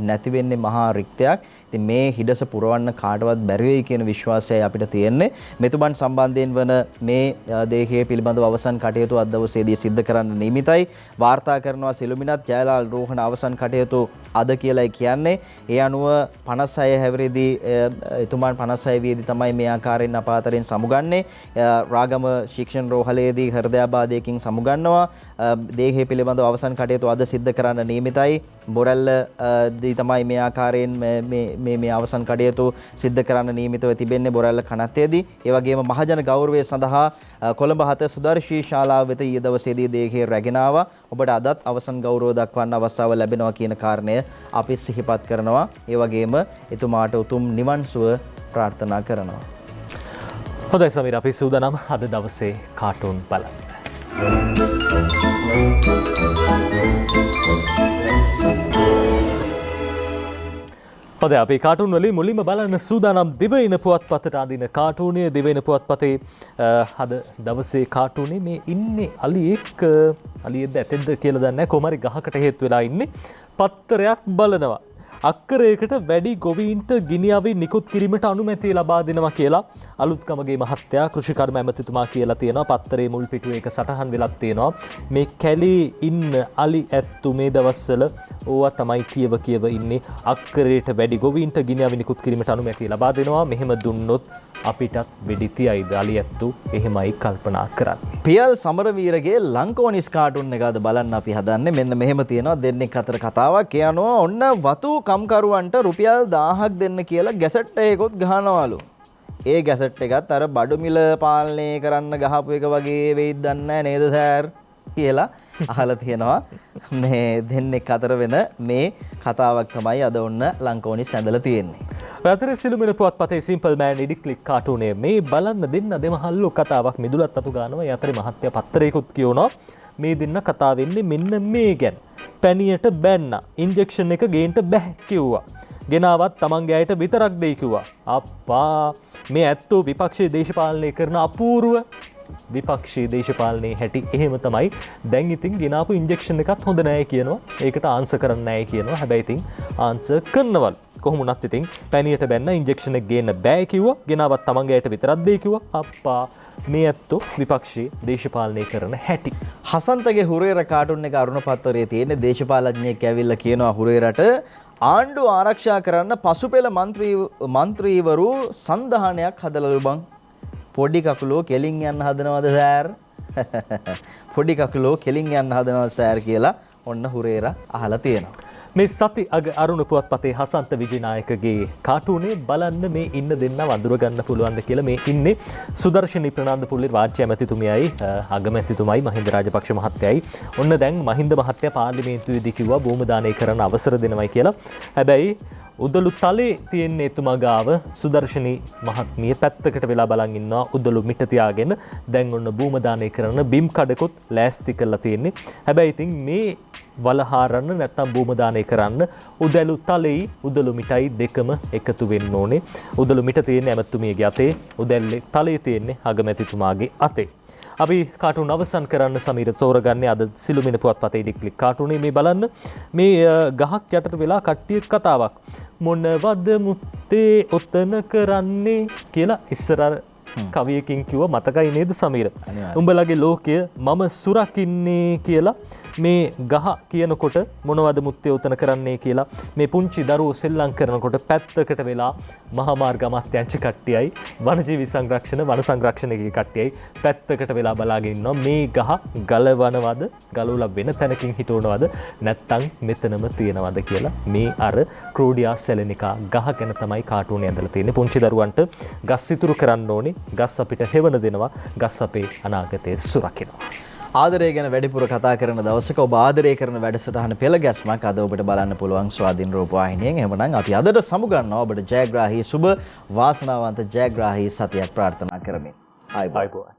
නැති වෙන්නේ මහා රික්තයක්. ඉතින් මේ හිඩස පුරවන්න කාටවත් බැරි වෙයි කියන විශ්වාසයයි අපිට තියෙන්නේ. මෙතුමන් සම්බන්ධයෙන් වන මේ දේහයේ පිළිබඳව අවසන් කටයුතු අද දවසේදී සිද්ධ කරන්න නියමිතයි. වාර්තා කරනවා සිළුමිණත් ජයලාල් රෝහණ අවසන් කටයුතු අද කියලායි කියන්නේ. ඒ අනුව 56 හැවිරිදී එතුමන් 56 වියේදී තමයි මේ ආකාරයෙන් අප අතරින් සමුගන්නේ. රාගම ශික්ෂණ රෝහලේදී හෘදයාබාධයකින් සමුගන්නවා. දේහයේ පිළිබඳව අවසන් කටයුතු අද සිද්ධ කරන්න නියමිතයි. බොරැල්ල දී තමයි මේ ආකාරයෙන් මේ අවසන් කටයුතු සිද්ධ කරන්න නියමිතව තිබෙන්නේ බොරැල්ල කනත්තේදී. ඒ වගේම මහජන ගෞරවය සඳහා කොළඹ 7 සුදර්ශී ශාලාව වෙත ඊයේ දවසේදී දේහය රැගෙන ආවා. ඔබට අදත් අවසන් ගෞරව දක්වන්න අවස්ථාව ලැබෙනවා කියන කාරණය අපි සිහිපත් කරනවා. ඒ වගේම එතුමාට උතුම් නිවන් සුව ප්‍රාර්ථනා කරනවා. හොඳයි සමීර, අපි සූදානම් අද දවසේ කාටුන් බලන්න. පද අපි කාටුන් වලින් මුලින්ම බලන්න සූදානම් දිවයින පුවත්පතට අදින කාටුනේ. දිවයින පුවත්පතේ අද දවසේ කාටුනේ මේ ඉන්නේ අලියෙක්. අලියෙක්ද ඇතෙක්ද කියලා දන්නේ නැහැ. කොමාරි ගහකට හේතු වෙලා ඉන්නේ. පත්තරයක් බලනවා. අක්කරයකට වැඩි ගොවීන්ට ගිනි අවි නිකුත් කිරීමට අනුමැතිය ලබා දෙනවා කියලා අලුත්ගමගේ මහත්තයා කෘෂිකර්ම ඇමතිතුමා කියලා තියෙනවා. පත්තරේ මුල් පිටුවේ එක සටහන් වෙලක් තියෙනවා. මේ කැලේ ඉන්න අලි ඇත්තු මේ දවස්වල ඕවා තමයි කියව ඉන්නේ. අක්කරයට වැඩි ගොවීන්ට ගිනි අවි නිකුත් කිරීමට අනුමැතිය ලබා දෙනවා. මෙහෙම දුන්නොත් අපිටත් වෙඩි තියයිද අලි ඇත්තු? එහෙමයි කල්පනා කරන්නේ. පියල් සමරවීරගේ ලංකෝනිස් කාටුන් එක අද බලන්න අපි හදන්නේ. මෙන්න මෙහෙම තියෙනවා දෙන්නෙක් අතර කතාවක්. ඒ අනුව ඔන්න වතු කම්කරුවන්ට රුපියල් 1000ක් දෙන්න කියලා ගැසට් එකකුත් ගහනවලු. ඒ ගැසට් එකත් අර බඩු මිල පාලනය කරන්න ගහපු එක වගේ වෙයිද දන්නේ නේද සර් කියලා අහලා තියෙනවා. මේ දෙන්නෙක් අතර වෙන මේ කතාවක් තමයි අද ඔන්න ලංකෝනිස් ඇඳලා තියෙන්නේ. රතර සිළුමිණ පුවත්පතේ සිම්පල් මෑන් ඉඩි ක්ලික් කාටුනේ මේ බලන්න දෙන්න දෙමහල්ලු කතාවක් මිදුලත් අතු ගන්නවා. ඒ අතරේ මහත්තයා පත්තරයකුත් කියනවා මේ දෙන්න කතා වෙන්නේ මෙන්න මේ ගැන. පැණියට බැන්න ඉන්ජෙක්ෂන් එක ගේන්න බෑ කිව්වා. ගෙනාවත් තමන්ගේ අයට විතරක් දෙයි කිව්වා. අප්පා මේ ඇත්තෝ විපක්ෂයේ දේශපාලනය කරන අපූර්ව විපක්ෂයේ දේශපාලනයේ හැටි එහෙම තමයි. දැන් ඉතින් ගෙනාපු ඉන්ජෙක්ෂන් එකත් හොඳ නැහැ කියනවා. ඒකට ආන්සර් කරන්න නැහැ කියනවා. හැබැයි ඉතින් ආන්සර් කරනවලු. කොහොම වුණත් ඉතින් පැණියට බැන්න ඉන්ජෙක්ෂන් එක ගේන්න බෑ කිව්වා. ගෙනාවත් තමන්ගේ අයට විතරක් දෙයි කිව්වා. අප්පා මේ ඇත්තෝ විපක්ෂයේ දේශපාලනය කරන හැටි. හසන්තගේ හුරේර කාටුන් එක අරුණ පත්තරේ තියෙන දේශපාලඥයෙක් ඇවිල්ලා කියනවා හුරේරට ආණ්ඩුව ආරක්ෂා කරන්න පසුපෙළ මන්ත්‍රීවරු සන්ධානයක් හදලලු බං. පොඩි කකුලෝ කෙලින් යන්න හදනවද සෑර්? පොඩි කකුලෝ කෙලින් යන්න හදනවද සෑර් කියලා ඔන්න හුරේර අහලා තියෙනවා. මේ සති අග අරුණ පුවත්පතේ හසන්ත විජේනායකගේ කාටුනේ බලන්න මේ ඉන්න දෙන්න වඳුර ගන්න පුළුවන්ද කියලා. මේ ඉන්නේ සුදර්ශනී ප්‍රනාන්දුපුල්ලේ රාජ්‍ය ඇමතිතුමියයි අගමැතිතුමයි මහින්ද රාජපක්ෂ මහත්තයයි. ඔන්න දැන් මහින්ද මහත්තයා පාර්ලිමේන්තුවේදී කිව්වා භූම දානය කරන්න අවසර දෙනවයි කියලා. හැබැයි උදලු තලේ තියෙන එතුමා ගාව සුදර්ශනී මහත්මිය පැත්තකට වෙලා බලන් ඉන්නවා උදලු මිට තියාගෙන. දැන් ඔන්න භූම දානය කරන බිම් කඩකුත් ලෑස්ති කරලා තියෙන්නේ. හැබැයි ඉතින් මේ වලහාරන්න නැත්තම් භූම දානය කරන්න උදලු තලෙයි උදලු මිටයි දෙකම එකතු වෙන්න ඕනේ. උදලු මිට තියෙන්නේ ඇමතුමියගේ අතේ, උදැල්ලේ තලේ තියෙන්නේ අගමැතිතුමාගේ අතේ. අපි කාටුන් අවසන් කරන්න සමීර තෝරගන්නේ අද සිළුමිණ පුවත්පතේ ඉඩි ක්ලික් කාටුනේ. මේ බලන්න මේ ගහක් යටට වෙලා කට්ටිය කතාවක්. මොනවද මුත්තේ ඔතන කරන්නේ කියලා ඉස්සර කවියකින් කිව්ව මතකයි නේද සමීර? උඹලගේ ලෝකය මම සුරකින්නේ කියලා මේ ගහ කියනකොට මොනවද මුත්තේ උතන කරන්නේ කියලා මේ පුංචි දරුවෝ සෙල්ලම් කරනකොට පැත්තකට වෙලා මහා මාර්ග අමාත්‍යාංශ කට්ටියයි වනජීවි සංරක්ෂණ වන සංරක්ෂණයේ කට්ටියයි පැත්තකට වෙලා බලාගෙන ඉන්නවා. මේ ගහ ගලවනවද, ගලවලා වෙන තැනකින් හිටවනවද නැත්නම් මෙතනම තියනවද කියලා. මේ අර ක්‍රෝඩියා සෙලෙනිකා ගහ ගැන තමයි කාටුනේ ඇඳලා තියෙන්නේ. පුංචි දරුවන්ට ගස් ඉතුරු කරන්න ඕනේ, ගස් අපිට හෙවන දෙනවා, ගස් අපේ අනාගතය සුරකිනවා. ආදරය ගැන වැඩිපුර කතා කරන දවසක ඔබ ආදරය කරන වැඩසටහන පෙළ ගැස්මක් අද ඔබට බලන්න පුළුවන් ස්වාධීන රූපවාහිනියෙන්. එහෙමනම් අපි අදට සමුගන්නවා ඔබට ජයග්‍රාහී සුබ වාසනාවන්ත ජයග්‍රාහී සතියක් ප්‍රාර්ථනා කරමින්. ආයුබෝවන්.